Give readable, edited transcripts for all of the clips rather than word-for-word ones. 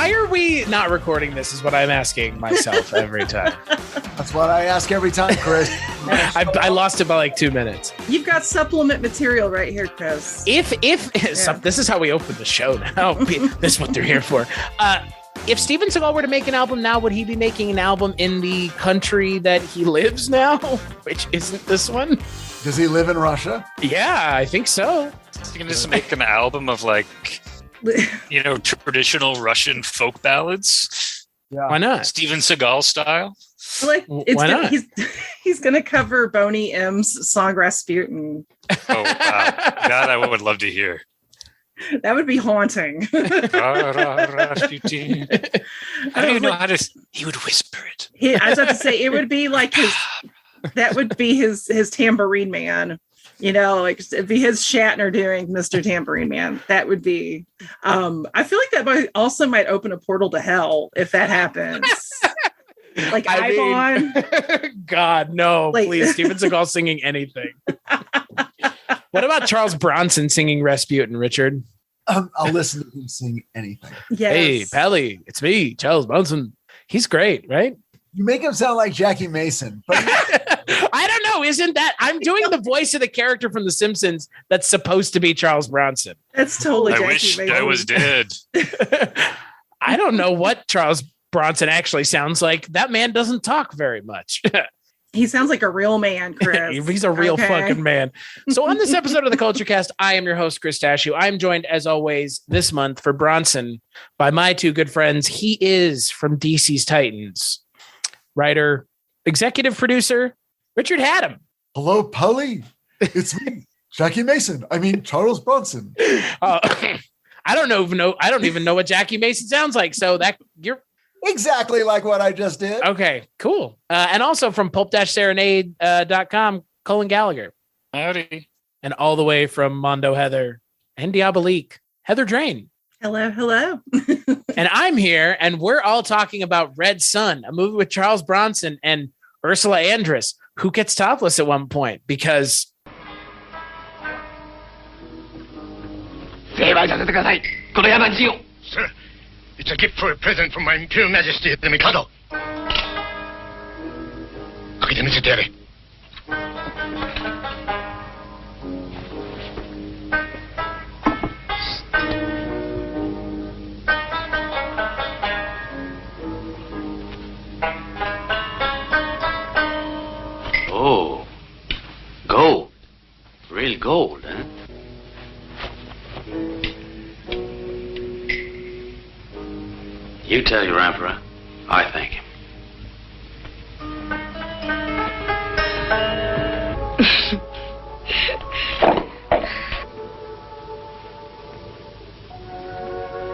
Why are we not recording this is what I'm asking myself every time. That's what I ask every time, Chris. I lost it by like 2 minutes. You've got supplement material right here, Chris. This is how we open the show now. This is what they're here for. If Steven Seagal were to make an album now, would he be making an album in the country that he lives now, which isn't this one? Does he live in Russia? Yeah, I think so. You can just make an album of traditional Russian folk ballads. Yeah. Why not? Steven Seagal style. Why not? He's going to cover Boney M's song Rasputin. Oh, wow. That I would love to hear. That would be haunting. Rasputin. I don't even know how to... He would whisper it. I was about to say, it would be like that would be his tambourine man. It'd be his Shatner doing Mr. Tambourine Man. That would be, I feel like that also might open a portal to hell if that happens. Like Ivon. God, no, please. Steven Seagal singing anything. What about Charles Bronson singing Rasputin, Richard? I'll listen to him sing anything. Yes. Hey, Pally, it's me, Charles Bronson. He's great, right? You make him sound like Jackie Mason. But I don't know. Isn't that... I'm doing the voice of the character from The Simpsons that's supposed to be Charles Bronson. That's totally Jackie wish Mason. I was dead. I don't know what Charles Bronson actually sounds like. That man doesn't talk very much. He sounds like a real man, Chris. He's a real fucking man. So on this episode of the Kulturecast, I am your host, Chris Stachiw. I'm joined, as always, this month for Bronson by my two good friends. He is from DC's Titans. Writer, executive producer, Richard Hatem. hello, Polly. It's me, Jackie Mason. I mean, Charles Bronson. I don't even know what Jackie Mason sounds like. So you're exactly like what I just did. okay. Cool. And also from Pulp-Serenade.com, Cullen Gallagher. Howdy. And all the way from Mondo, Heather and Diabolique, Heather Drain. Hello. And I'm here, and we're all talking about Red Sun, a movie with Charles Bronson and Ursula Andress, who gets topless at one point because... Sir, it's a gift for a present from my Imperial Majesty the Mikado. Oh, gold. Real gold, huh? You tell your emperor, I thank him.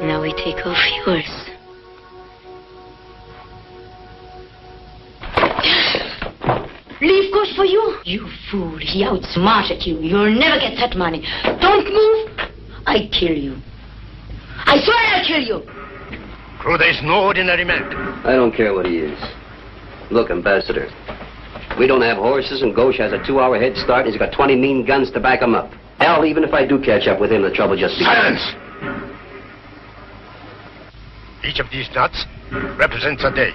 Now we take off yours. Leave goes for you. You fool. He outsmarted you. You'll never get that money. Don't move. I kill you. I swear I'll kill you. Kruda is no ordinary man. I don't care what he is. Look, Ambassador, we don't have horses, and Ghosh has a 2-hour head start, and he's got 20 mean guns to back him up. Hell, even if I do catch up with him, the trouble just begins. Silence! Each of these nuts represents a day.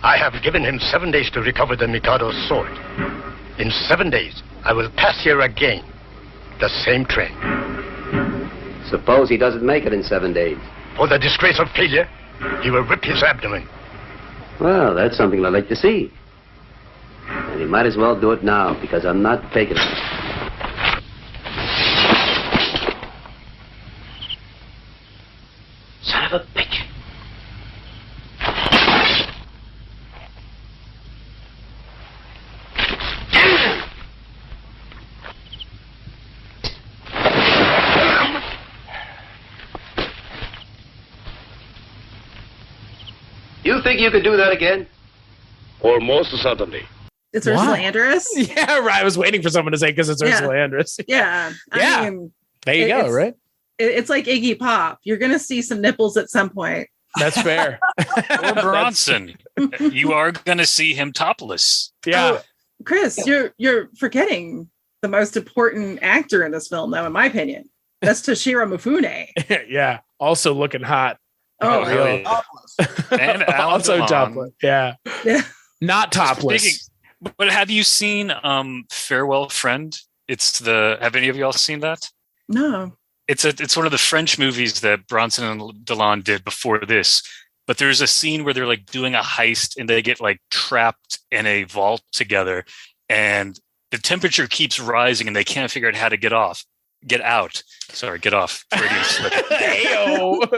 I have given him 7 days to recover the Mikado's sword. In 7 days, I will pass here again. The same train. Suppose he doesn't make it in 7 days. For the disgrace of failure, he will rip his abdomen. Well, that's something I'd like to see. And he might as well do it now, because I'm not taking it. Son of a bitch. You think you could do that again? Almost certainly. It's Ursula Andress? Yeah, right. I was waiting for someone to say because it's Ursula Andress. Yeah. Yeah. There you go, right? It's like Iggy Pop. You're going to see some nipples at some point. That's fair. Or Bronson. You are going to see him topless. Yeah. Chris, you're forgetting the most important actor in this film, though, in my opinion. That's Toshiro Mifune. Yeah. also looking hot. Oh, yeah. And Alain Also Delon. topless. Yeah. Not topless. But have you seen Farewell Friend? Have any of y'all seen that? No. It's one of the French movies that Bronson and Delon did before this. But there's a scene where they're like doing a heist and they get like trapped in a vault together, and the temperature keeps rising and they can't figure out how to get off. Get Freudian slip.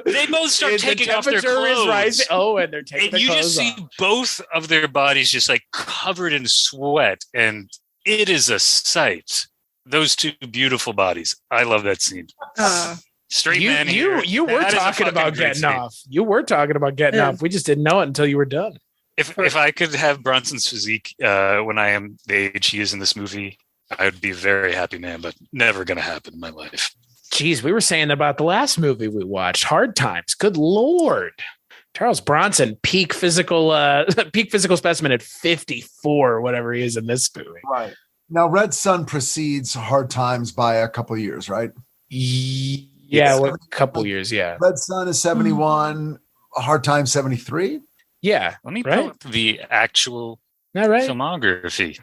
They both start taking off their clothes. And they're taking their clothes off. And you just see both of their bodies just like covered in sweat, and it is a sight. Those two beautiful bodies. I love that scene. Straight man here. You were talking about getting off. You were talking about getting off. We just didn't know it until you were done. If I could have Bronson's physique when I am the age he is in this movie, I would be a very happy man, but never going to happen in my life. Geez, we were saying about the last movie we watched, Hard Times. Good Lord. Charles Bronson, peak physical specimen at 54, whatever he is in this movie. Right. Now, Red Sun precedes Hard Times by a couple of years, right? Yeah, a couple years, yeah. Red Sun is 71, Hard Times 73. Yeah. Let me pull up the actual filmography.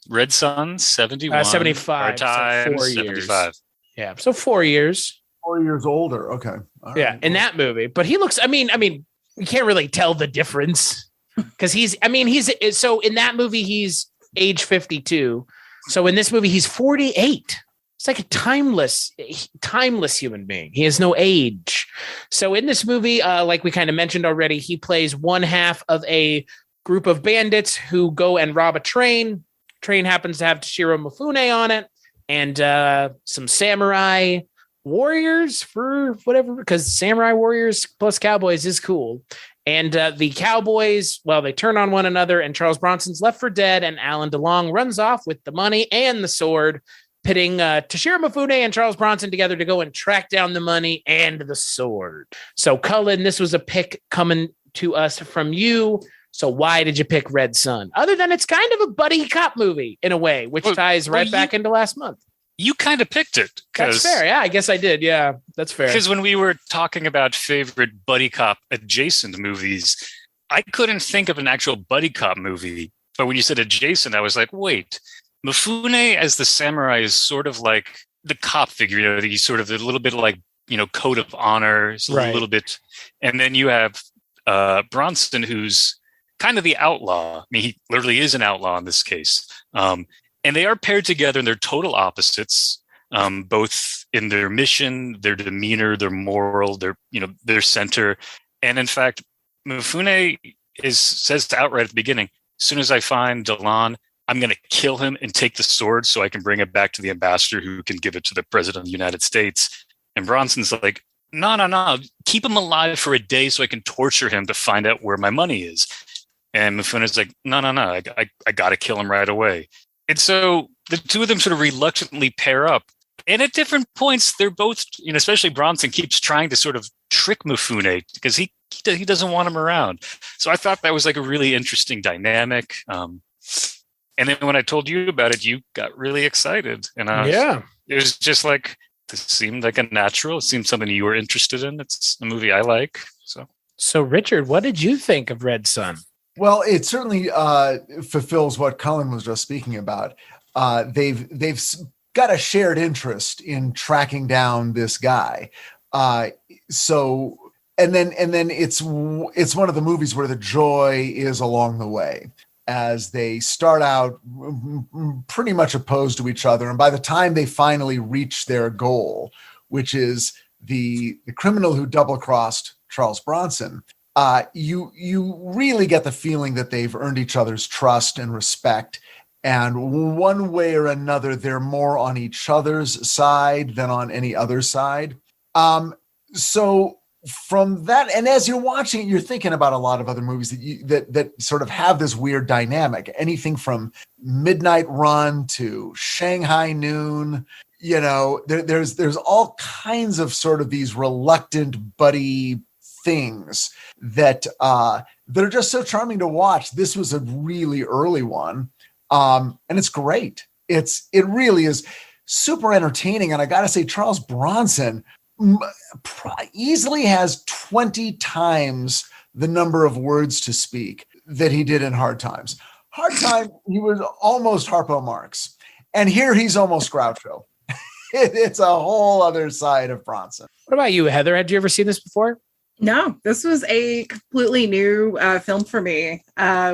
Red Sun 71, 75, Hard Times, so 4 years. 75. Yeah, so 4 years. 4 years older. Okay. All yeah, right. in that movie, but he looks. I mean, you can't really tell the difference because he's so in that movie he's age 52. So in this movie he's 48. It's like a timeless human being. He has no age. So in this movie, like we kind of mentioned already, he plays one half of a group of bandits who go and rob a train. Train happens to have Toshiro Mifune on it, and some samurai warriors for whatever, because samurai warriors plus cowboys is cool. And the cowboys, well, they turn on one another, and Charles Bronson's left for dead, and Alain Delon runs off with the money and the sword, pitting Toshiro Mifune and Charles Bronson together to go and track down the money and the sword. So, Cullen, this was a pick coming to us from you. So why did you pick Red Sun? Other than it's kind of a buddy cop movie in a way, which ties right back into last month. You kind of picked it. That's fair. Yeah, I guess I did. Yeah, that's fair. Because when we were talking about favorite buddy cop adjacent movies, I couldn't think of an actual buddy cop movie. But when you said adjacent, I was like, wait, Mifune as the samurai is sort of like the cop figure. You know, he's sort of a little bit like, code of honor, a little bit. And then you have Bronson, who's kind of the outlaw. I mean, he literally is an outlaw in this case. And they are paired together, and they're total opposites, both in their mission, their demeanor, their moral, their center. And in fact, Mifune says outright at the beginning, as soon as I find Delon, I'm going to kill him and take the sword so I can bring it back to the ambassador who can give it to the president of the United States. And Bronson's like, no, keep him alive for a day so I can torture him to find out where my money is. And Mifune's like, no, I got to kill him right away. And so the two of them sort of reluctantly pair up. And at different points, they're both, especially Bronson keeps trying to sort of trick Mifune because he doesn't want him around. So I thought that was like a really interesting dynamic. And then when I told you about it, you got really excited. And it was just like, this seemed like a natural. It seemed something you were interested in. It's a movie I like. So Richard, what did you think of Red Sun? Well, it certainly fulfills what Cullen was just speaking about. They've got a shared interest in tracking down this guy. So then it's one of the movies where the joy is along the way, as they start out pretty much opposed to each other, and by the time they finally reach their goal, which is the criminal who double-crossed Charles Bronson, you really get the feeling that they've earned each other's trust and respect. And one way or another, they're more on each other's side than on any other side. So from that, and as you're watching it, you're thinking about a lot of other movies that sort of have this weird dynamic. Anything from Midnight Run to Shanghai Noon. There's all kinds of sort of these reluctant buddy things that are just so charming to watch. This was a really early one, and it's great. It really is super entertaining, and I gotta say, Charles Bronson easily has 20 times the number of words to speak that he did in Hard Times. Hard Time, he was almost Harpo Marx. And here he's almost Groucho. It's a whole other side of Bronson. What about you, Heather? Had you ever seen this before? No, this was a completely new film for me,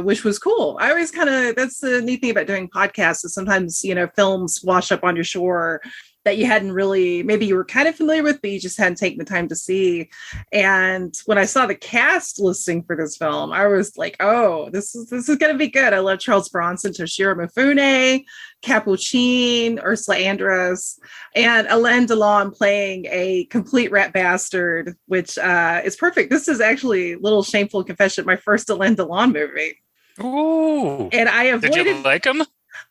which was cool. I always that's the neat thing about doing podcasts is sometimes, films wash up on your shore that you hadn't really, maybe you were kind of familiar with, but you just hadn't taken the time to see. And when I saw the cast listing for this film, I was like, oh, this is going to be good. I love Charles Bronson, Toshiro Mifune, Capuchin, Ursula Andress, and Alain Delon playing a complete rat bastard, which is perfect. This is actually, little shameful confession, my first Alain Delon movie. Ooh. And I avoided... Did you like him?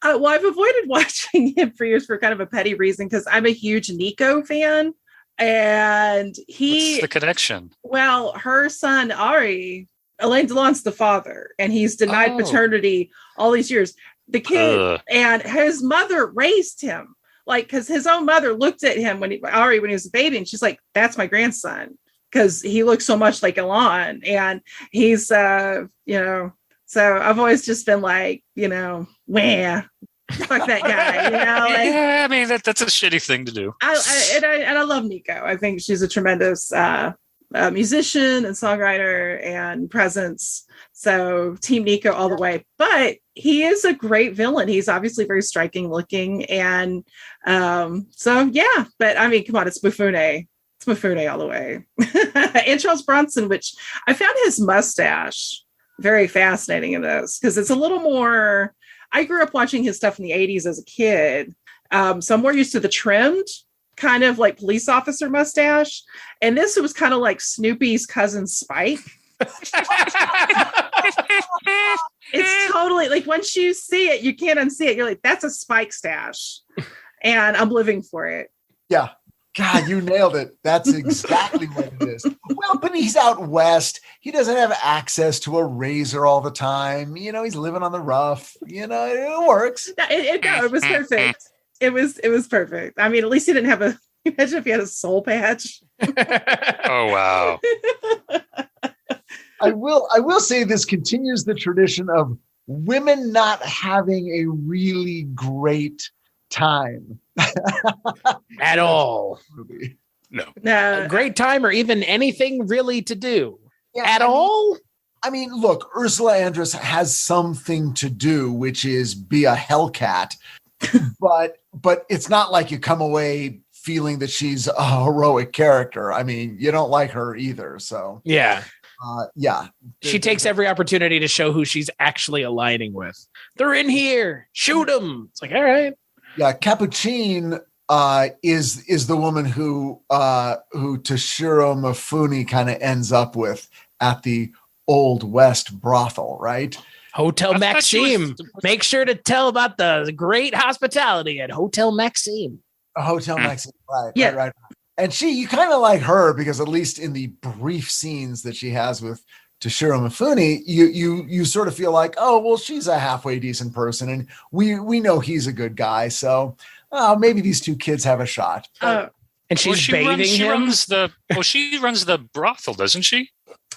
Well, I've avoided watching him for years for kind of a petty reason because I'm a huge Nico fan. And What's the connection? Well, her son, Ari, Alain Delon's the father, and he's denied paternity all these years. The kid and his mother raised him, because his own mother looked at him when he was a baby, and she's like, "That's my grandson," because he looks so much like Alain, and he's, So I've always just been like, wah, fuck that guy, Yeah, I mean that's a shitty thing to do. I love Nico. I think she's a tremendous musician and songwriter and presence. So Team Nico all the way. But he is a great villain. He's obviously very striking looking, and so yeah. But I mean, come on, it's Mifune. It's Mifune all the way. And Charles Bronson, which I found his mustache very fascinating in this because it's a little more. I grew up watching his stuff in the 80s as a kid, so I'm more used to the trimmed kind of like police officer mustache, and this was kind of like Snoopy's cousin Spike. It's totally like once you see it, you can't unsee it. You're like, that's a Spike stash, and I'm living for it. Yeah. God, you nailed it. That's exactly what it is. Well, but he's out west. He doesn't have access to a razor all the time. He's living on the rough. It works. It was perfect. It was perfect. I mean, at least he didn't have imagine if he had a soul patch. Oh, wow. I will say this continues the tradition of women not having a really great time at all. No. A great time or even anything really to do at all. I mean, look, Ursula Andress has something to do, which is be a Hellcat, but it's not like you come away feeling that she's a heroic character. I mean, you don't like her either. So yeah. She takes every opportunity to show who she's actually aligning with. They're in here. Shoot them. It's like, all right. Yeah, Capuchin is the woman who Toshiro Mifune kind of ends up with at the Old West brothel, right? Hotel Maxime. Make sure to tell about the great hospitality at Hotel Maxime. Hotel Maxime, right? Yeah. Right. And you kind of like her because at least in the brief scenes that she has with Toshiro Mifune, you sort of feel like, oh, well, she's a halfway decent person, and we know he's a good guy, so maybe these two kids have a shot. And she's bathing him. She runs the brothel, doesn't she?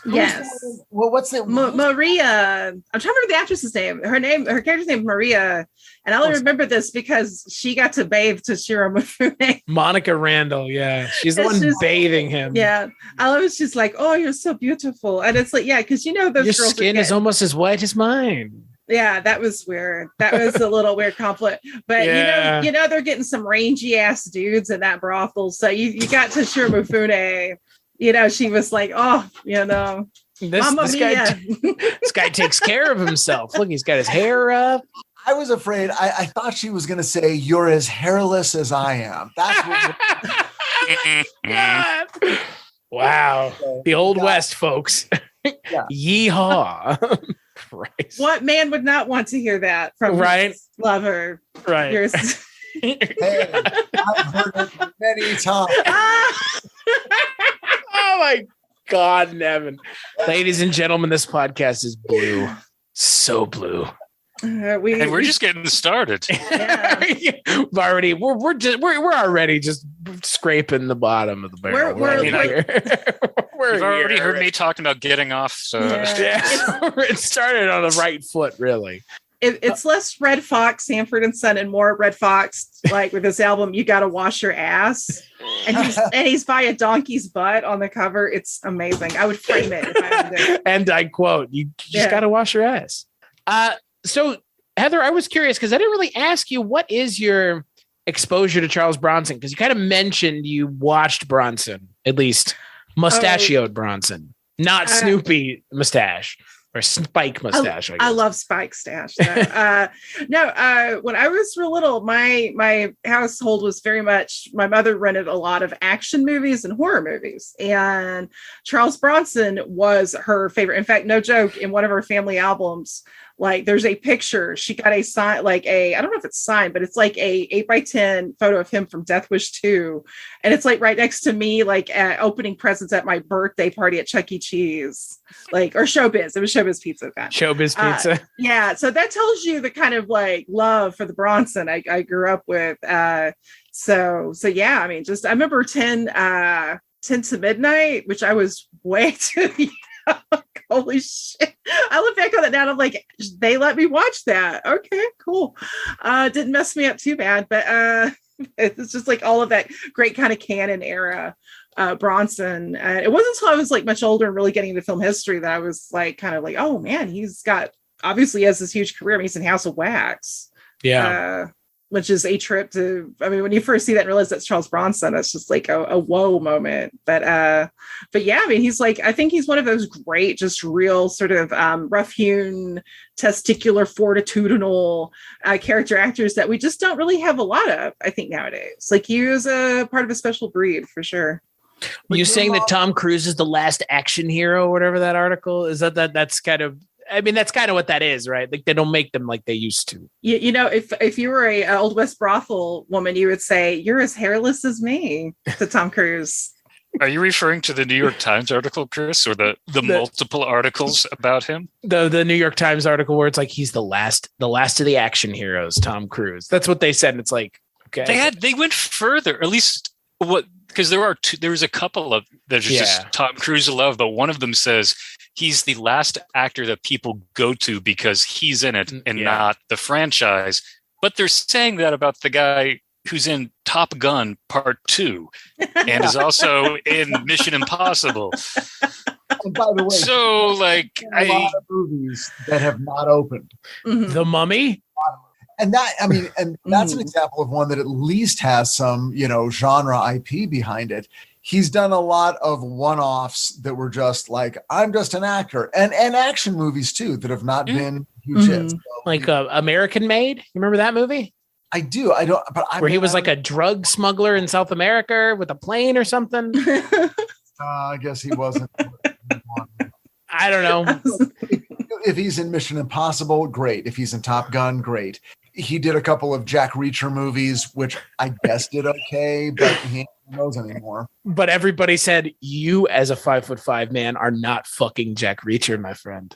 Yes. Well, what's it? Maria. I'm trying to remember the actress's name. Her character's name is Maria, and I only remember this because she got to bathe Toshiro Mifune. Monica Randall, yeah, she's the one bathing him. Yeah, I was just like, "Oh, you're so beautiful," and it's like, yeah, because those your girls skin is almost as white as mine. Yeah, that was weird. That was a little weird compliment. But yeah. they're getting some rangy ass dudes in that brothel. So you got Toshiro Mifune. She was like, oh, this guy takes care of himself. Look, he's got his hair up. I was afraid. I thought she was going to say, "You're as hairless as I am." That's what. Wow, the Old West, folks. Yeah. Yeehaw! Christ. What man would not want to hear that from his lover? Right. Hey, I've heard it many times. Oh my God, Nevin. Ladies and gentlemen, this podcast is blue. So blue. We're just getting started. Yeah. we're already just scraping the bottom of the barrel. You've already heard me talking about getting off. So it started on the right foot, really. It's less Red Fox, Sanford and Son, and more Red Fox, like with this album, You Gotta Wash Your Ass. And he's by a donkey's butt on the cover. It's amazing. I would frame it if I owned it. And I quote, you just gotta wash your ass. So Heather, I was curious because I didn't really ask you, what is your exposure to Charles Bronson? Because you kind of mentioned you watched Bronson, at least mustachioed Bronson, not Snoopy mustache. Or Spike mustache. I love Spike stash. No, when I was real little, my household was very much, my mother rented a lot of action movies and horror movies. And Charles Bronson was her favorite. In fact, no joke, in one of her family albums, like there's a picture, she got a sign, like I don't know if it's signed, but it's like a 8x10 photo of him from Death Wish 2. And it's like right next to me, like opening presents at my birthday party at Chuck E. Cheese, like, or Showbiz. It was Showbiz Pizza then. Showbiz Pizza. Yeah. So that tells you the kind of like love for the Bronson I grew up with. So yeah, I mean, just, I remember 10 to Midnight, which I was way too young. Holy shit. I look back on it now and I'm like, they let me watch that. Okay, cool. Didn't mess me up too bad, but it's just like all of that great kind of canon era Bronson. It wasn't until I was like much older and really getting into film history that I was like kind of like, oh man, he's got, obviously he has this huge career. I mean, he's in House of Wax. Yeah. Which is a trip to, I mean, when you first see that and realize that's Charles Bronson, that's just like a whoa moment. But yeah, I mean, he's like, I think he's one of those great, just real sort of rough-hewn, testicular, fortitudinal character actors that we just don't really have a lot of, I think, nowadays. Like, he was a part of a special breed for sure. Were you saying that Tom Cruise is the last action hero, or whatever that article is? That's kind of, I mean, that's kind of what that is, right? Like, they don't make them like they used to. You know, if you were a Old West brothel woman, you would say, you're as hairless as me to Tom Cruise. Are you referring to the New York Times article, Chris, or the multiple articles about him? The New York Times article where it's like, he's the last of the action heroes, Tom Cruise. That's what they said. And it's like, okay. They went further, at least because there was a couple of there's just Tom Cruise love, but one of them says he's the last actor that people go to because he's in it and not the franchise. But they're saying that about the guy who's in Top Gun Part 2 and is also in Mission Impossible. And by the way, so like a lot of movies that have not opened. Mm-hmm. The Mummy. And that's an example of one that at least has some, genre IP behind it. He's done a lot of one-offs that were just like, I'm just an actor, and action movies too that have not been huge hits. So, like American Made. You remember that movie? I do. I don't. But where he was like a drug smuggler in South America with a plane or something. I guess he wasn't. I don't know. If he's in Mission Impossible, great. If he's in Top Gun, great. He did a couple of Jack Reacher movies, which I guess did okay, but he ain't knows anymore. But everybody said, you as a 5'5" man are not fucking Jack Reacher, my friend.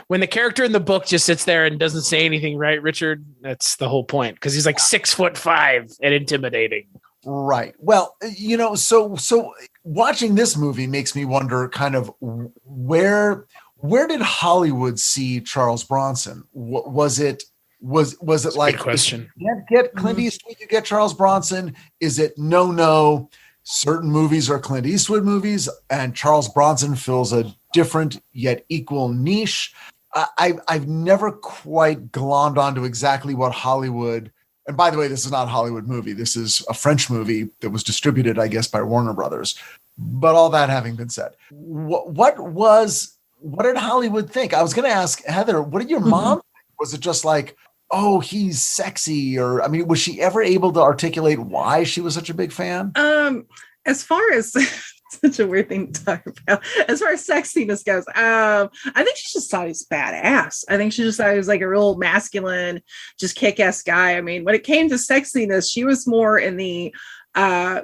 When the character in the book just sits there and doesn't say anything, right, Richard? That's the whole point, because he's like 6'5" and intimidating. Right. Well, so watching this movie makes me wonder kind of where did Hollywood see Charles Bronson? Was it That's like, good question. You can't get Clint Eastwood, you get Charles Bronson? Is it no? Certain movies are Clint Eastwood movies, and Charles Bronson fills a different yet equal niche. I've never quite glommed onto exactly what Hollywood. And by the way, this is not a Hollywood movie. This is a French movie that was distributed, I guess, by Warner Brothers. But all that having been said, what did Hollywood think? I was going to ask Heather, what did your mom think? Was it just like, oh, he's sexy? Or, I mean, was she ever able to articulate why she was such a big fan? As far as such a weird thing to talk about, as far as sexiness goes, I think she just thought he was badass. I think she just thought he was like a real masculine, just kick-ass guy. I mean, when it came to sexiness, she was more in the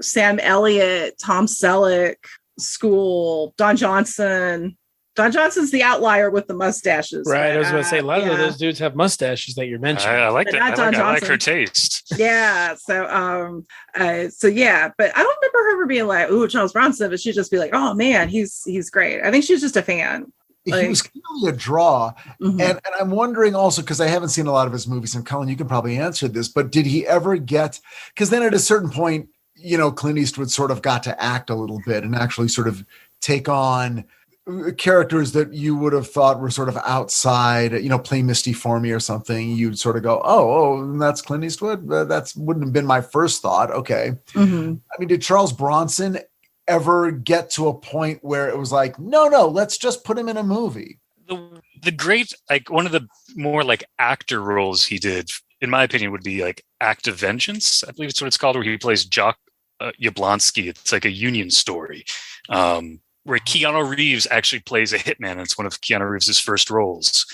Sam Elliott, Tom Selleck school, Don Johnson Don Johnson's the outlier with the mustaches. Right. I was going to say a lot of yeah. those dudes have mustaches that you're mentioning. I like But that. not I Don like her Johnson. taste. Yeah. So yeah, but I don't remember her ever being like, "Ooh, Charles Bronson," but she'd just be like, "Oh man, he's great." I think she's just a fan. He was clearly a draw. Mhm. And I'm wondering also, because I haven't seen a lot of his movies, and Cullen, you can probably answer this, but did he ever get, because then at a certain point, Clint Eastwood sort of got to act a little bit and actually sort of take on characters that you would have thought were sort of outside, play Misty for me or something. You'd sort of go, oh, that's Clint Eastwood. That wouldn't have been my first thought. Okay. Mhm. I mean, did Charles Bronson ever get to a point where it was like, no, let's just put him in a movie? The great, like one of the more like actor roles he did, in my opinion, would be like Act of Vengeance. I believe it's what it's called, where he plays Jock Yablonsky. It's like a Union story, where Keanu Reeves actually plays a hitman. And it's one of Keanu Reeves' first roles.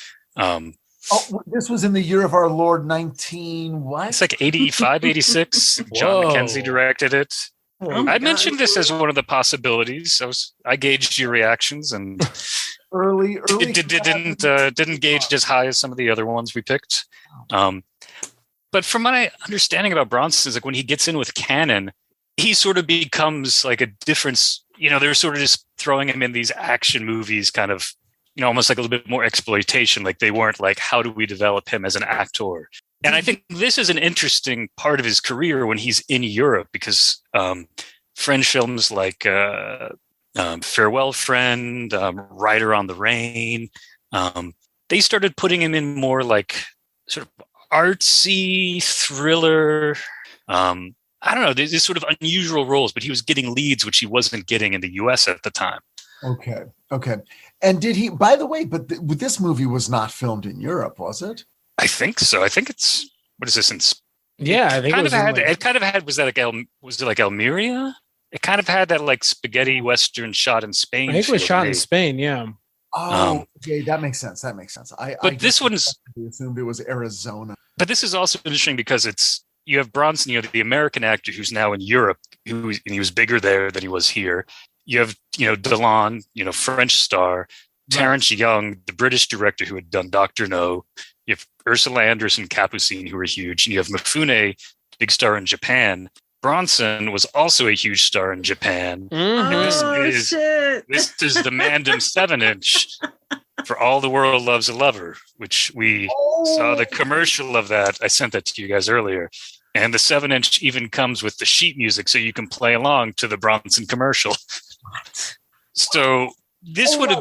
This was in the year of our Lord 19 what? It's like 85, 86. John McKenzie directed it. I mentioned this as one of the possibilities. I gauged your reactions and early didn't gauge as high as some of the other ones we picked. But from my understanding about Bronson, is like when he gets in with Cannon, he sort of becomes like a difference. They're sort of just throwing him in these action movies, kind of, almost like a little bit more exploitation. Like they weren't like, how do we develop him as an actor? And I think this is an interesting part of his career when he's in Europe, because French films like Farewell Friend, Rider on the Rain, they started putting him in more like sort of artsy thriller. I don't know, these sort of unusual roles, but he was getting leads, which he wasn't getting in the US at the time. Okay. And did he, by the way, but this movie was not filmed in Europe, was it? I think so. I think it's, what is this? I think it kind of had, was it like Almeria? It kind of had that like spaghetti Western shot in Spain. I think it was shot in Spain. Yeah. Oh, okay. That makes sense. I this one's assumed it was Arizona. But this is also interesting because you have Bronson, the American actor who's now in Europe, and he was bigger there than he was here. You have, Delon, French star, Terence Young, the British director who had done Dr. No. You have Ursula Anderson, Capucine, who were huge. And you have Mifune, big star in Japan. Bronson was also a huge star in Japan. Mm-hmm. And this is the Mandem 7-inch for All the World Loves a Lover, which we saw the commercial of that. I sent that to you guys earlier. And the 7-inch even comes with the sheet music, so you can play along to the Bronson commercial. So this would have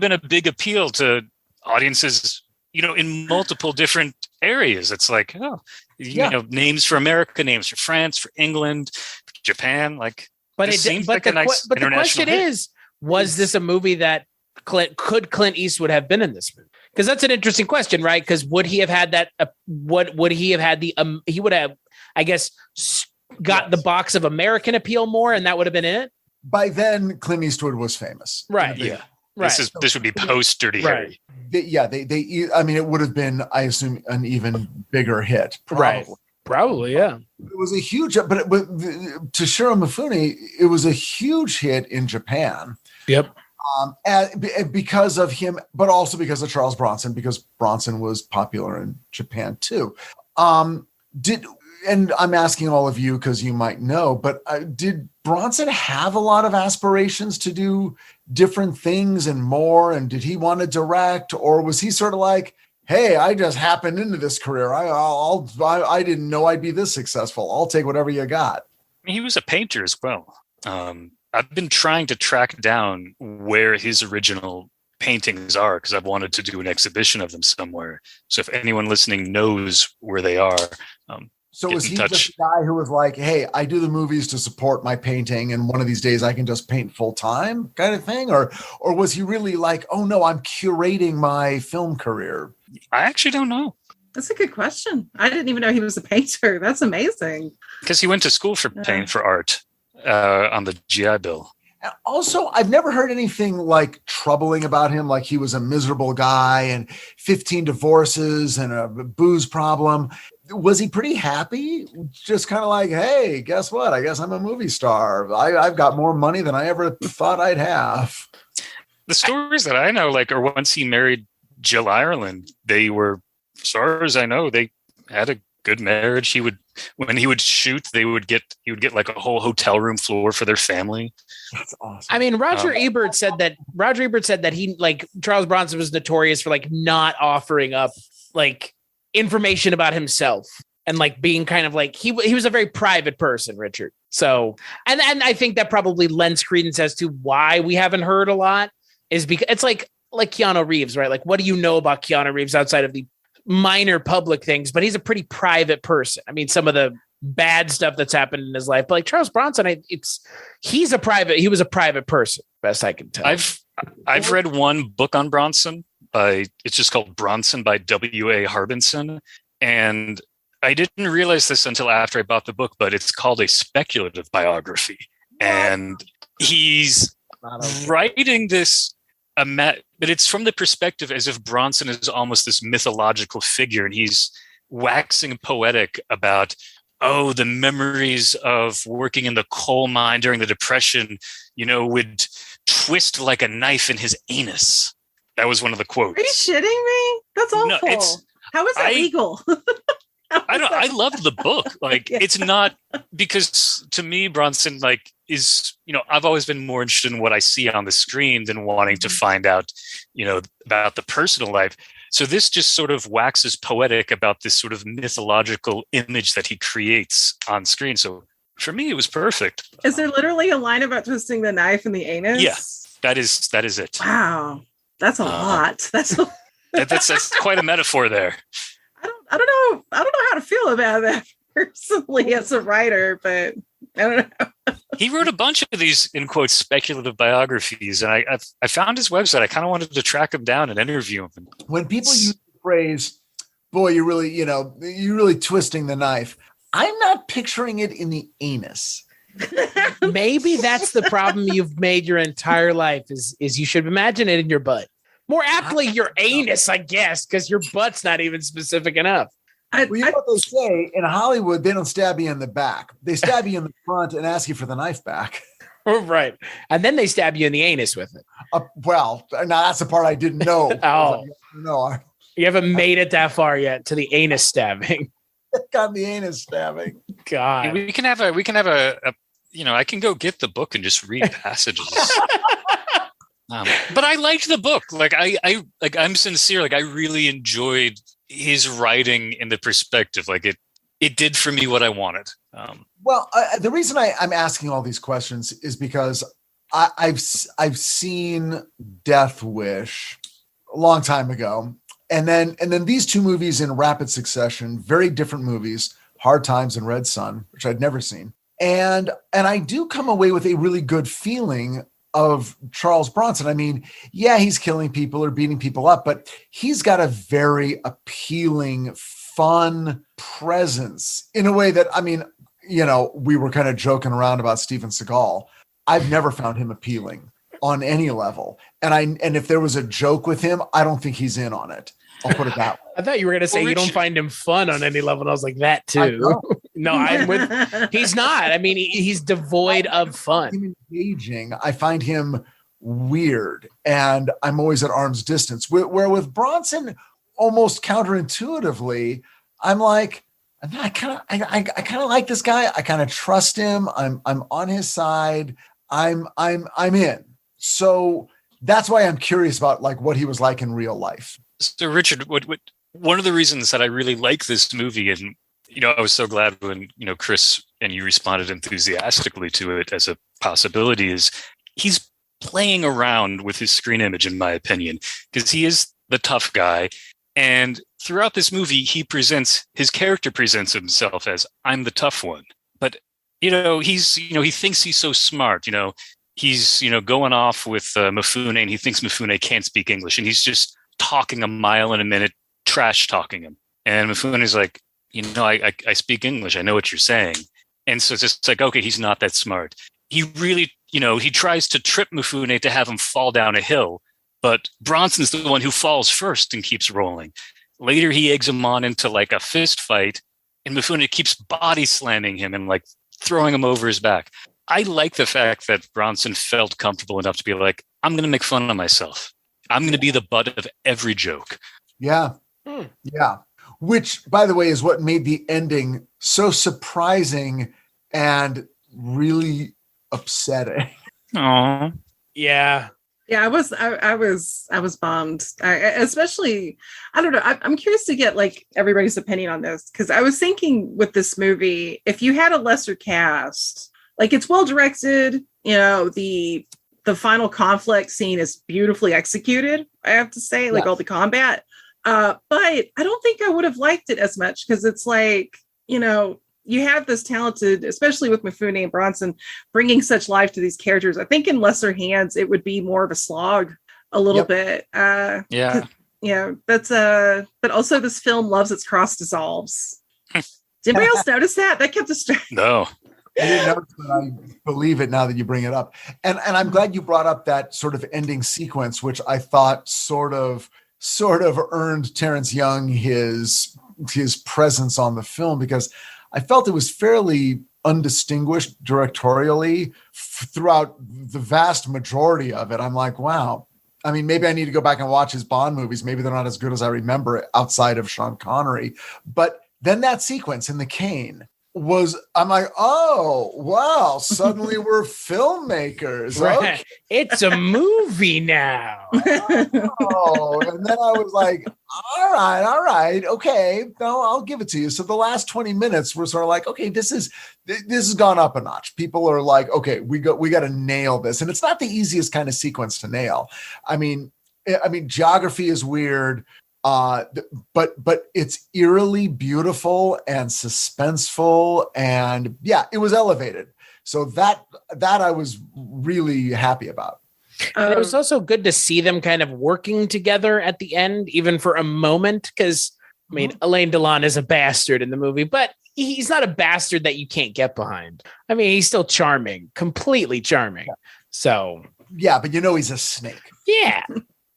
been a big appeal to audiences, in multiple different areas. It's like, names for America, names for France, for England, Japan. Like, but it seems like a nice international hit. But the question is, was this a movie that could Clint Eastwood have been in this movie? Because that's an interesting question, right? Because would he have had that? Would he have had the? He would have, I guess, got the box of American appeal more, and that would have been it. By then, Clint Eastwood was famous, right? Yeah, right. This would be post Dirty Harry. I mean, it would have been, I assume, an even bigger hit. Probably. Right. Probably, yeah. It was a huge, but Toshiro Mifune, it was a huge hit in Japan. Yep. Because of him, but also because of Charles Bronson, because Bronson was popular in Japan too. And I'm asking all of you because you might know, but did Bronson have a lot of aspirations to do different things and more? And did he want to direct, or was he sort of like, hey, I just happened into this career. I didn't know I'd be this successful. I'll take whatever you got. I mean, he was a painter as well. I've been trying to track down where his original paintings are because I've wanted to do an exhibition of them somewhere. So if anyone listening knows where they are, so was he just a guy who was like, hey, I do the movies to support my painting, and one of these days I can just paint full time kind of thing? Or was he really like, oh no, I'm curating my film career? I actually don't know. That's a good question. I didn't even know he was a painter. That's amazing. Because he went to school for art on the GI Bill. Also, I've never heard anything like troubling about him, like he was a miserable guy and 15 divorces and a booze problem. Was he pretty happy? Just kind of like, hey, guess what? I guess I'm a movie star. I've got more money than I ever thought I'd have. The stories that I know, like, or once he married Jill Ireland, they were, as far as I know, they had a good marriage. When he would shoot, he would get like a whole hotel room floor for their family. That's awesome. I mean, Roger Ebert said that he, like, Charles Bronson was notorious for, like, not offering up, like, information about himself and, like, being kind of like he was a very private person, Richard. So, and I think that probably lends credence as to why we haven't heard a lot, is because it's like Keanu Reeves, right? Like, what do you know about Keanu Reeves outside of the minor public things? But he's a pretty private person. I mean, some of the bad stuff that's happened in his life, but like Charles Bronson, he was a private person, best I can tell. I've read one book on Bronson it's just called Bronson by W.A. Harbinson. And I didn't realize this until after I bought the book, but it's called a speculative biography. And he's writing this, but it's from the perspective as if Bronson is almost this mythological figure, and he's waxing poetic about, the memories of working in the coal mine during the Depression, would twist like a knife in his anus. That was one of the quotes. Are you shitting me? That's awful. No, how is that legal? I loved the book. Like, Yeah. It's not, because to me, Bronson, like, is, I've always been more interested in what I see on the screen than wanting to find out, about the personal life. So this just sort of waxes poetic about this sort of mythological image that he creates on screen. So for me, it was perfect. Is there literally a line about twisting the knife in the anus? Yeah, that is it. Wow. That's a lot. That's quite a metaphor there. I don't know how to feel about that personally as a writer, but I don't know. He wrote a bunch of these, in quotes, speculative biographies, and I found his website. I kind of wanted to track him down and interview him. When people use the phrase, boy, you're really twisting the knife, I'm not picturing it in the anus. Maybe that's the problem you've made your entire life, is you should imagine it in your butt. More aptly, your anus, I guess, because your butt's not even specific enough. Well, you know what they say in Hollywood? They don't stab you in the back. They stab you in the front and ask you for the knife back. Right. And then they stab you in the anus with it. Well, now that's the part I didn't know. No. You haven't made it that far yet to the anus stabbing. Got the anus stabbing. God. We can have a I can go get the book and just read passages. But I liked the book. Like I'm sincere. Like, I really enjoyed his writing in the perspective. Like, it did for me what I wanted. Well, the reason I'm asking all these questions is because I've seen Death Wish a long time ago, and then these two movies in rapid succession, very different movies, Hard Times and Red Sun, which I'd never seen, and I do come away with a really good feeling of Charles Bronson. I mean, yeah, he's killing people or beating people up, but he's got a very appealing, fun presence in a way that, I mean, we were kind of joking around about Steven Seagal. I've never found him appealing on any level. And if there was a joke with him, I don't think he's in on it. I'll put it that way. I thought you were going to say you don't find him fun on any level. And I was like, that too. No, he's not. I mean, he's devoid of fun. I'm engaging. I find him weird, and I'm always at arm's distance. Where with Bronson, almost counterintuitively, I'm like, I kind of like this guy. I kind of trust him. I'm on his side. I'm in. So that's why I'm curious about like what he was like in real life. So Richard, one of the reasons that I really like this movie, and I was so glad when Chris and you responded enthusiastically to it as a possibility, is he's playing around with his screen image, in my opinion, because he is the tough guy. And throughout this movie, his character presents himself as, I'm the tough one. But, he thinks he's so smart, he's, going off with Mifune, and he thinks Mifune can't speak English, and he's just talking a mile in a minute, trash talking him. And Mifune is like, I speak English. I know what you're saying. And so it's just like, okay, he's not that smart. He really, he tries to trip Mifune to have him fall down a hill, but Bronson's the one who falls first and keeps rolling. Later, he eggs him on into like a fist fight, and Mifune keeps body slamming him and like throwing him over his back. I like the fact that Bronson felt comfortable enough to be like, I'm going to make fun of myself. I'm going to be the butt of every joke. Yeah. Yeah. Which, by the way, is what made the ending so surprising and really upsetting. Oh, Yeah. Yeah, I was bummed. Especially, I don't know. I'm curious to get like everybody's opinion on this, because I was thinking with this movie, if you had a lesser cast, like it's well directed, the final conflict scene is beautifully executed, I have to say, like all the combat. But I don't think I would have liked it as much, because it's like, you have this talented, especially with Mifune and Bronson, bringing such life to these characters. I think in lesser hands, it would be more of a slog a little bit. yeah. But also this film loves its cross dissolves. Did anybody else notice that? That kept us No. I didn't know, but I believe it now that you bring it up. And I'm glad you brought up that sort of ending sequence, which I thought sort of earned Terence Young his presence on the film, because I felt it was fairly undistinguished directorially throughout the vast majority of it. I'm like, wow. I mean, maybe I need to go back and watch his Bond movies. Maybe they're not as good as I remember it outside of Sean Connery. But then that sequence in the cane I'm like, oh, wow, suddenly we're filmmakers. Right. Okay. It's a movie now. Oh, and then I was like, all right, okay, no, I'll give it to you. So the last 20 minutes were sort of like, okay, this has gone up a notch. People are like, okay, we got to nail this, and it's not the easiest kind of sequence to nail. I mean, geography is weird. But it's eerily beautiful and suspenseful, and yeah, it was elevated. So that I was really happy about. And it was also good to see them kind of working together at the end, even for a moment, because I mean, Alain Delon is a bastard in the movie, but he's not a bastard that you can't get behind. I mean, he's still charming, completely charming. Yeah. So yeah, but he's a snake. Yeah.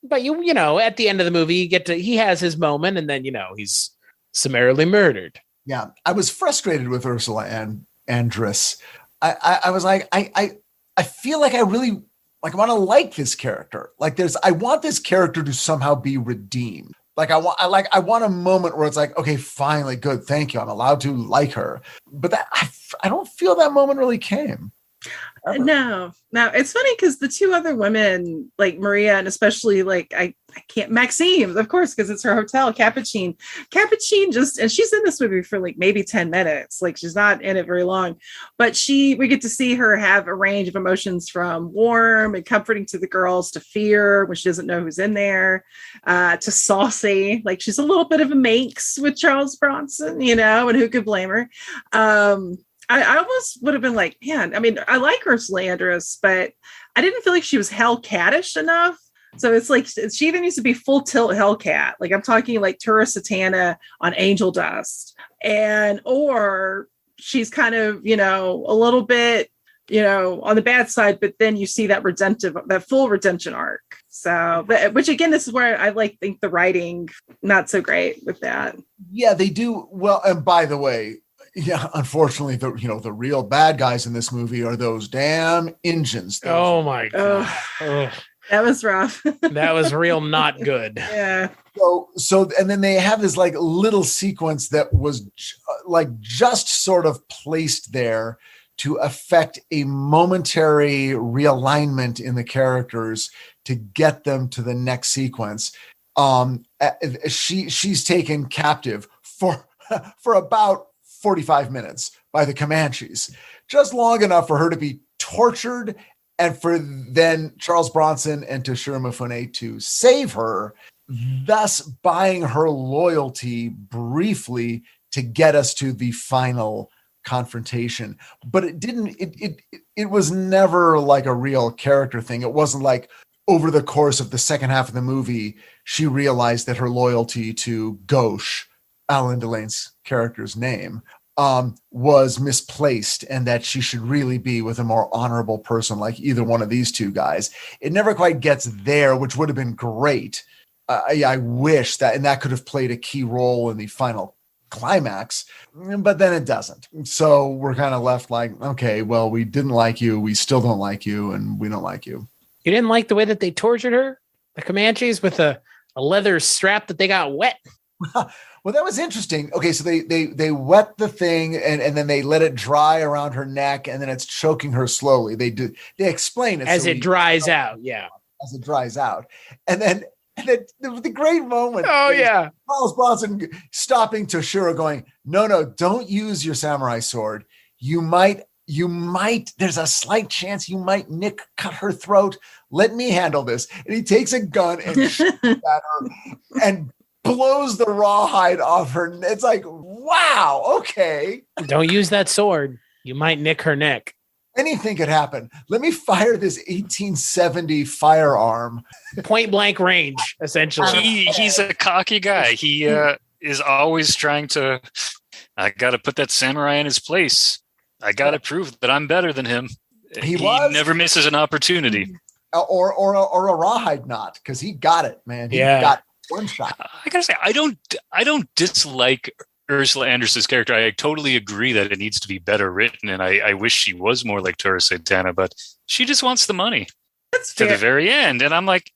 But at the end of the movie, he has his moment, and then he's summarily murdered. Yeah, I was frustrated with Ursula and Andress. I was like, I feel like I really want to like this character. Like I want this character to somehow be redeemed. Like I want a moment where it's like, okay, finally, good, thank you, I'm allowed to like her. But I don't feel that moment really came. No, it's funny because the two other women, like Maria, and especially like I can't, Maxime, of course, because it's her hotel, Capucine just, and she's in this movie for like maybe 10 minutes, like she's not in it very long, but we get to see her have a range of emotions, from warm and comforting to the girls, to fear when she doesn't know who's in there, to saucy, like she's a little bit of a Manx with Charles Bronson, and who could blame her? I almost would have been like, man, I mean, I like Ursula Andress, but I didn't feel like she was Hellcat-ish enough. So it's like, she either needs to be full tilt Hellcat. Like I'm talking like Tura Satana on Angel Dust, or she's kind of, a little bit, on the bad side, but then you see that full redemption arc. So, which again, this is where I think the writing, not so great with that. Yeah, they do. Well, and by the way, yeah, unfortunately, the real bad guys in this movie are those damn engines. Oh my God. That was rough. That was real not good. Yeah. So, and then they have this like little sequence that was just sort of placed there to affect a momentary realignment in the characters to get them to the next sequence. She's taken captive for about 45 minutes by the Comanches, just long enough for her to be tortured, and for then Charles Bronson and Toshiro Mifune to save her, thus buying her loyalty briefly to get us to the final confrontation. But it was never like a real character thing. It wasn't like over the course of the second half of the movie, she realized that her loyalty to Gauche, Alain Delon's character's name, was misplaced, and that she should really be with a more honorable person like either one of these two guys. It never quite gets there, which would have been great. I wish that, and that could have played a key role in the final climax, but then it doesn't. So we're kind of left like, okay, well, we didn't like you, we still don't like you, and we don't like you. You didn't like the way that they tortured her, the Comanches, with a leather strap that they got wet. Well, that was interesting. Okay, so they wet the thing and then they let it dry around her neck, and then it's choking her slowly. They explain it as it dries out. Yeah, as it dries out, and then the great moment. Oh yeah, Charles Bronson stopping Toshiro, going, "No, don't use your samurai sword. You might. There's a slight chance you might cut her throat. Let me handle this." And he takes a gun and shoots at her and blows the rawhide off her. It's like, wow, okay. Don't use that sword. You might nick her neck. Anything could happen. Let me fire this 1870 firearm. Point blank range, essentially. He's a cocky guy. He is always trying to, I got to put that samurai in his place. I got to prove that I'm better than him. He never misses an opportunity. Or a rawhide knot, because he got it, man. He got one shot. I gotta say, I don't dislike Ursula Andress's character. I totally agree that it needs to be better written, and I wish she was more like Tora Santana, but she just wants the money. That's to fair. the very end. And I'm like,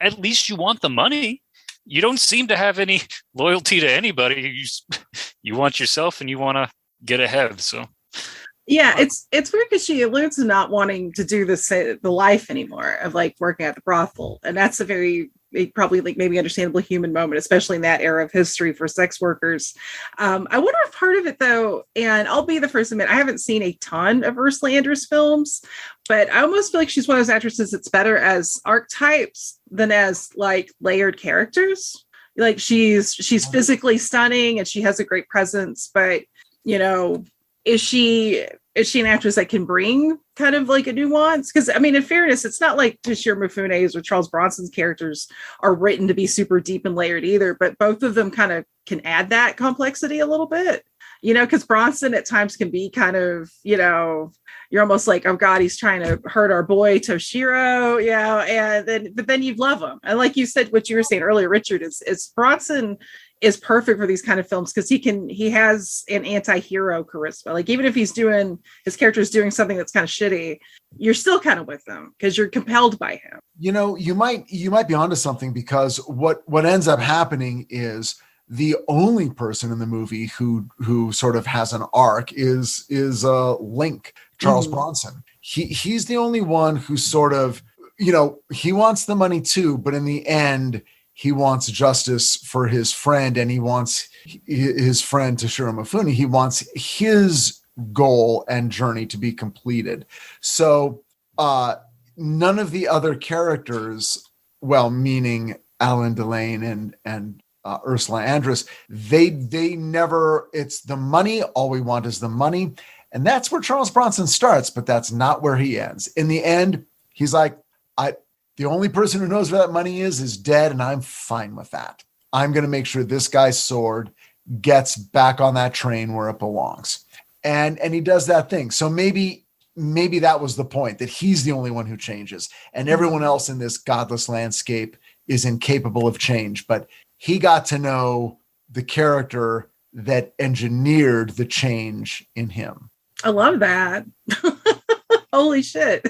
at least you want the money. You don't seem to have any loyalty to anybody. You want yourself and you want to get ahead. So yeah, it's weird because she alludes to not wanting to do the life anymore of like working at the brothel, and that's a very probably like maybe understandable human moment, especially in that era of history for sex workers. I wonder if part of it though, and I'll be the first to admit, I haven't seen a ton of Ursula Andress films, but I almost feel like she's one of those actresses that's better as archetypes than as like layered characters. Like she's physically stunning and she has a great presence, but you know, is she an actress that can bring kind of like a nuance? Because I mean, in fairness, it's not like Toshiro Mifune's or Charles Bronson's characters are written to be super deep and layered either, but both of them kind of can add that complexity a little bit, you know, because Bronson at times can be kind of, you know, you're almost like, oh God, he's trying to hurt our boy Toshiro, but then you love him. And like you said, what you were saying earlier, Richard, is Bronson is perfect for these kind of films because he has an anti-hero charisma. Like even if his character is doing something that's kind of shitty, you're still kind of with him because you're compelled by him. You know, you might be onto something, because what ends up happening is the only person in the movie who sort of has an arc is Link, Charles Bronson. He's the only one who sort of, you know, he wants the money too, but in the end, he wants justice for his friend, and he wants his friend Toshiro Mifune. He wants his goal and journey to be completed. So none of the other characters, well, meaning Alain Delon and Ursula Andress, they never. It's the money. All we want is the money, and that's where Charles Bronson starts, but that's not where he ends. In the end, he's like, the only person who knows where that money is dead, and I'm fine with that. I'm going to make sure this guy's sword gets back on that train where it belongs. And he does that thing. So maybe that was the point, that he's the only one who changes, and everyone else in this godless landscape is incapable of change. But he got to know the character that engineered the change in him. I love that. Holy shit.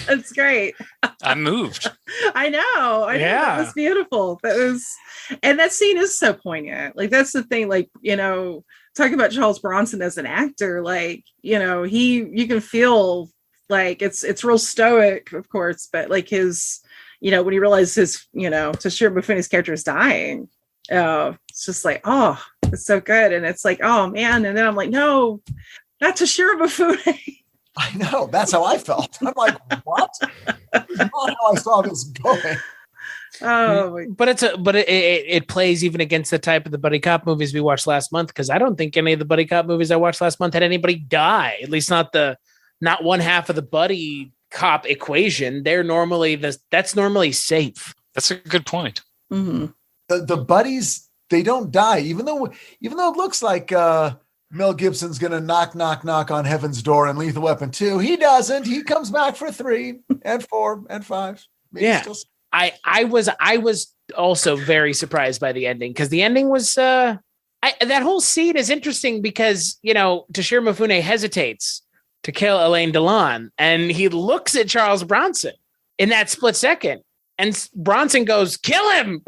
That's great. I'm moved. I know. That was beautiful. And that scene is so poignant. Like, that's the thing, like, you know, talking about Charles Bronson as an actor, like, you know, you can feel like it's real stoic, of course, but like his, you know, when he realizes his, you know, Toshiro Mifune's character is dying, it's just like, oh, it's so good. And it's like, oh man. And then I'm like, no, not Toshiro Mifune. I know. That's how I felt. I'm like, what? That's not how I saw this going. Oh, but it plays even against the type of the buddy cop movies we watched last month, because I don't think any of the buddy cop movies I watched last month had anybody die. At least not one half of the buddy cop equation. That's normally safe. That's a good point. Mm-hmm. The buddies, they don't die, even though it looks like Mel Gibson's going to knock on heaven's door in Lethal Weapon 2. He doesn't. He comes back for 3 and 4 and 5. Maybe yeah. Still... I was also very surprised by the ending, because the ending was, I that whole scene is interesting because, Toshiro Mifune hesitates to kill Alain Delon, and he looks at Charles Bronson in that split second, and Bronson goes, "Kill him,"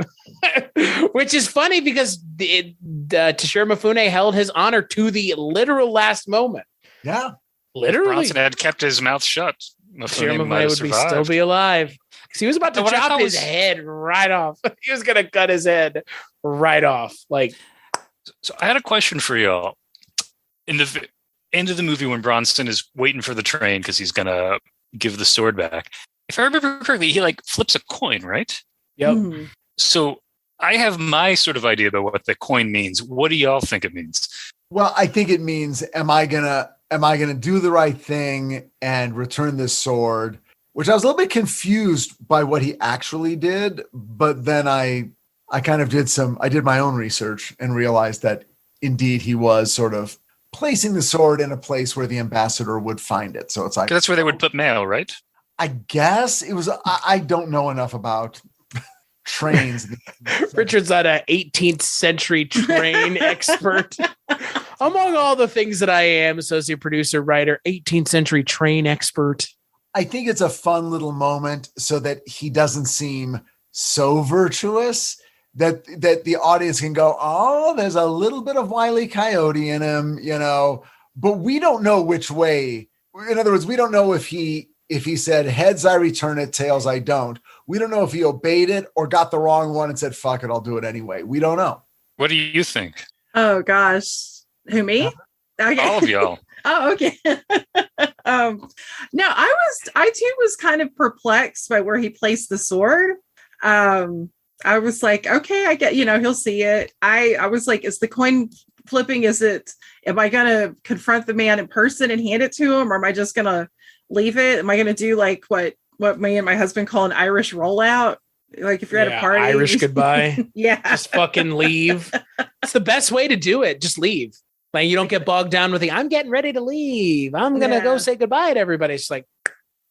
which is funny because Toshiro Mifune held his honor to the literal last moment. Yeah, literally. Bronson had kept his mouth shut. Toshiro Mifune would still be alive. Because he was about to chop his head right off. He was going to cut his head right off. So I had a question for y'all. In the end of the movie, when Bronson is waiting for the train because he's going to give the sword back, if I remember correctly, he flips a coin, right? Yep. Mm-hmm. So I have my sort of idea about what the coin means. What do y'all think it means? Well, I think it means, am I gonna do the right thing and return this sword? Which I was a little bit confused by what he actually did, but then I kind of did my own research and realized that indeed he was sort of placing the sword in a place where the ambassador would find it. So it's like, that's where they would put mail, right? I guess it was. I don't know enough about trains. Richard's not an 18th century train expert. Among all the things that I am, associate producer, writer, 18th century train expert. I think it's a fun little moment so that he doesn't seem so virtuous that the audience can go, oh, there's a little bit of Wile E. Coyote in him, but we don't know which way. In other words, we don't know if he said heads, I return it, tails, I don't. We don't know if he obeyed it or got the wrong one and said, fuck it, I'll do it anyway. We don't know. What do you think? Oh gosh. Who, me? Okay. All of y'all. Oh, okay. No, I too was kind of perplexed by where he placed the sword. I was like, okay, I get, he'll see it. I was like, is the coin flipping? Am I going to confront the man in person and hand it to him? Or am I just going to leave it? Am I going to do like what me and my husband call an Irish rollout? Like if you're at a party. Irish goodbye. Yeah. Just fucking leave. It's the best way to do it. Just leave. Like you don't get bogged down with I'm getting ready to leave. I'm going to go say goodbye to everybody. It's like,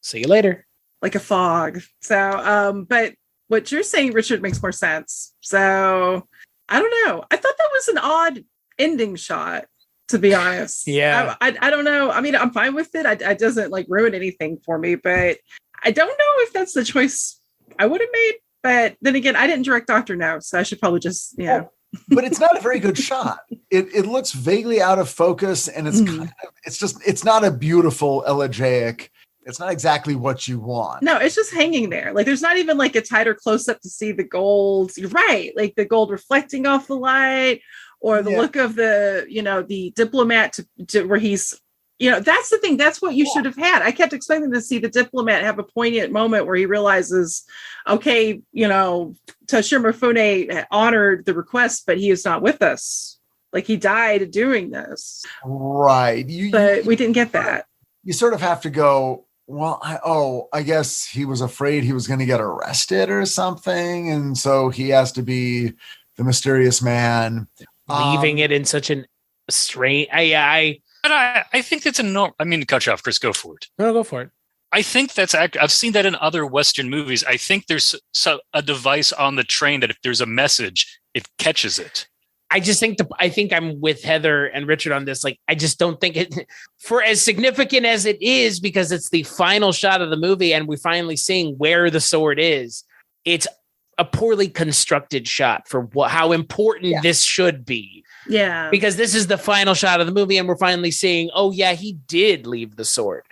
see you later. Like a fog. So, but what you're saying, Richard, makes more sense. So I don't know. I thought that was an odd ending shot, to be honest. Yeah. I don't know. I mean, I'm fine with it. It doesn't ruin anything for me, but I don't know if that's the choice I would have made. But then again, I didn't direct Dr. No, so I should probably just, But it's not a very good shot. It looks vaguely out of focus, and it's not a beautiful elegiac. It's not exactly what you want. No, it's just hanging there. There's not even a tighter close up to see the gold. You're right. The gold reflecting off the light, or the look of the diplomat to where he's, that's the thing. That's what you should have had. I kept expecting to see the diplomat have a poignant moment where he realizes, okay, Toshiro Mifune honored the request, but he is not with us. He died doing this. Right. But we didn't get that. You sort of have to go, well, I guess he was afraid he was going to get arrested or something. And so he has to be the mysterious man. Leaving it in such an strange... I think that's a norm. I mean, to cut you off, Chris, go for it. No, go for it. I think that's I've seen that in other Western movies. I think there's a device on the train that if there's a message, it catches it. I just think I think I'm with Heather and Richard on this. I just don't think it, for as significant as it is, because it's the final shot of the movie and we're finally seeing where the sword is. It's a poorly constructed shot for how important this should be. Yeah. Because this is the final shot of the movie and we're finally seeing, oh yeah, he did leave the sword.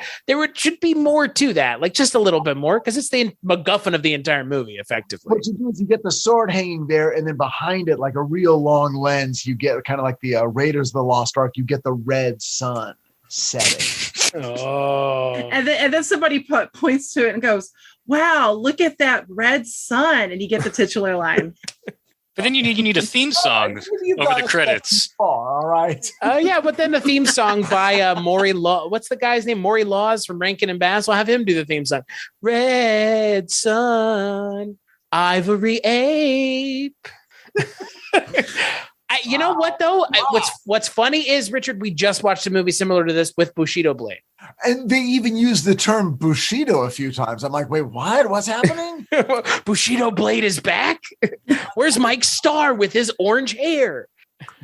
Should be more to that, just a little bit more, because it's the MacGuffin of the entire movie, effectively. What you do is you get the sword hanging there, and then behind it, like a real long lens, you get kind of like the Raiders of the Lost Ark, you get the red sun setting. Oh. And then somebody points to it and goes, wow, look at that red sun. And you get the titular line. But then you need a theme song over the credits. All right. Oh yeah, but then the theme song by Maury Law. What's the guy's name? Maury Laws from Rankin and Bass. I'll have him do the theme song. Red sun, ivory ape. You know what though? What's funny is, Richard, we just watched a movie similar to this with Bushido Blade. And they even used the term Bushido a few times. I'm like, wait, what? What's happening? Bushido Blade is back? Where's Mike Starr with his orange hair?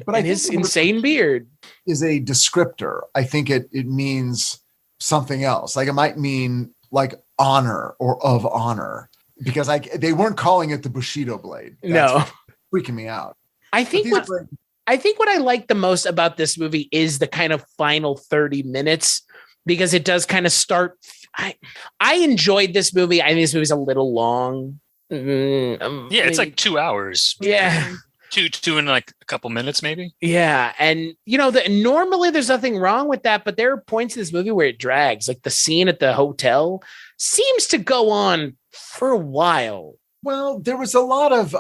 But and his insane beard is a descriptor. I think it means something else. Like it might mean like honor or of honor, because they weren't calling it the Bushido blade. That's freaking me out. I think what I like the most about this movie is the kind of final 30 minutes, because it does kind of start. I enjoyed this movie. I think this movie's a little long. It's like 2 hours. Yeah. Two in like a couple minutes, maybe. Yeah. And normally there's nothing wrong with that, but there are points in this movie where it drags. Like the scene at the hotel seems to go on for a while. Well, there was a lot of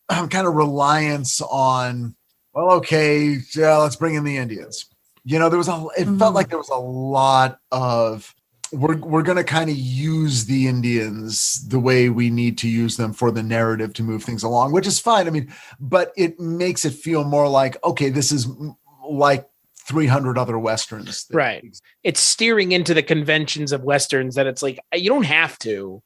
kind of reliance on, well, okay, yeah, let's bring in the Indians. It felt like there was a lot of, we're going to kind of use the Indians the way we need to use them for the narrative to move things along, which is fine. I mean, but it makes it feel more like, okay, this is like 300 other Westerns. Right. It's steering into the conventions of Westerns that it's like, they don't have to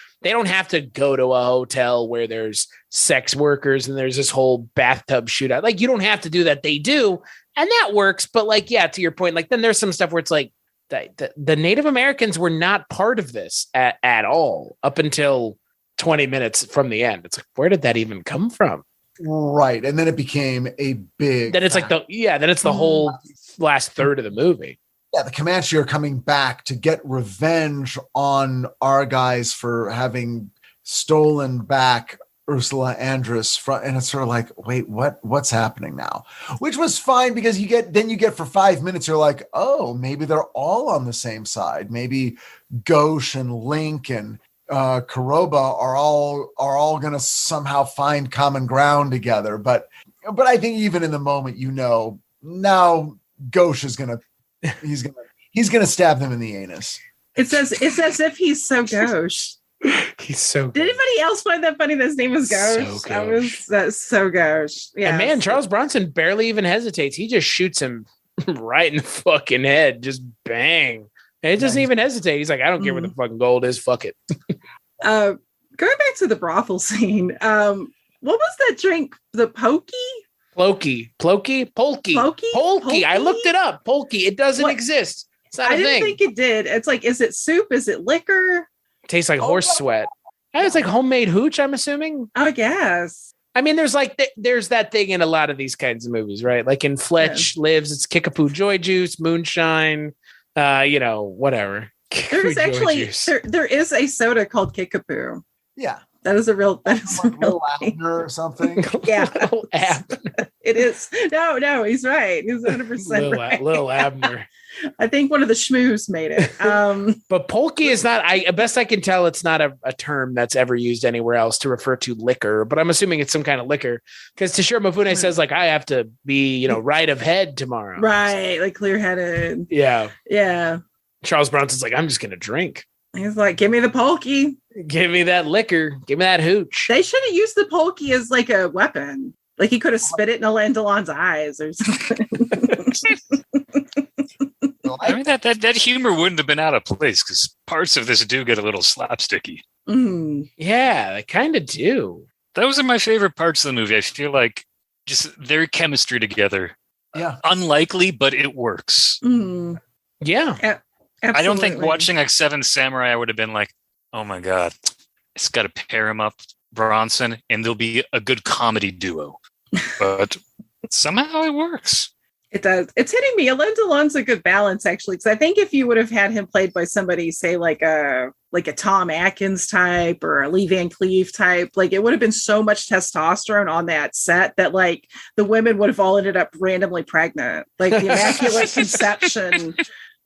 go to a hotel where there's sex workers and there's this whole bathtub shootout. Like, you don't have to do that. They do. And that works. But like, yeah, to your point, like then there's some stuff where it's like, the Native Americans were not part of this at all up until 20 minutes from the end. It's like, where did that even come from? Right. And then it became a big. Then it's like the whole last third of the movie. Yeah. The Comanche are coming back to get revenge on our guys for having stolen back Ursula Andress and it's sort of like, wait, what's happening now? Which was fine, because you get for 5 minutes, you're like, oh, maybe they're all on the same side. Maybe Ghosh and Link and Karoba are all going to somehow find common ground together. But I think even in the moment, now Ghosh is he's gonna stab them in the anus. It's as if he's so Ghosh. He's so good. Did anybody else find that funny? His name was Ghosh. That's so Ghosh. Yeah. And man, Charles Bronson barely even hesitates. He just shoots him right in the fucking head. Just bang. And it doesn't even hesitate. He's like, I don't care where the fucking gold is. Fuck it. Going back to the brothel scene. What was that drink? The pokey? Polky. I looked it up. Polky. It doesn't exist. It's not a thing. I didn't think it did. It's like, is it soup? Is it liquor? Tastes like horse sweat. It's like homemade hooch, I'm assuming. I guess. I mean, there's that thing in a lot of these kinds of movies, right? Like in Fletch Lives, it's Kickapoo Joy Juice, moonshine, whatever. There is actually there is a soda called Kickapoo. Yeah. That is a real Abner or something. Yeah. It is. No, he's right. He's 100% right. Little Abner. I think one of the schmoos made it. But polky is not, best I can tell, it's not a term that's ever used anywhere else to refer to liquor, but I'm assuming it's some kind of liquor, because Toshiro Mifune says like, I have to be, right of head tomorrow. Right. Like clear-headed. Yeah. Yeah. Charles Bronson's like, I'm just going to drink. He's like, give me the polky. Give me that liquor. Give me that hooch. They should have used the polky as like a weapon. Like he could have spit it in Alain Delon's eyes or something. I mean, that humor wouldn't have been out of place, because parts of this do get a little slapsticky. Yeah, they kind of do. Those are my favorite parts of the movie. I feel like just their chemistry together. Yeah. Unlikely, but it works. Yeah. Absolutely. I don't think watching like Seventh Samurai, I would have been like, oh my God, it's got to pair him up, Bronson, and there'll be a good comedy duo. But somehow it works. It does. It's hitting me. Alain Delon's a good balance, actually, because I think if you would have had him played by somebody, say like a Tom Atkins type or a Lee Van Cleef type, like it would have been so much testosterone on that set that like the women would have all ended up randomly pregnant. Like the Immaculate Conception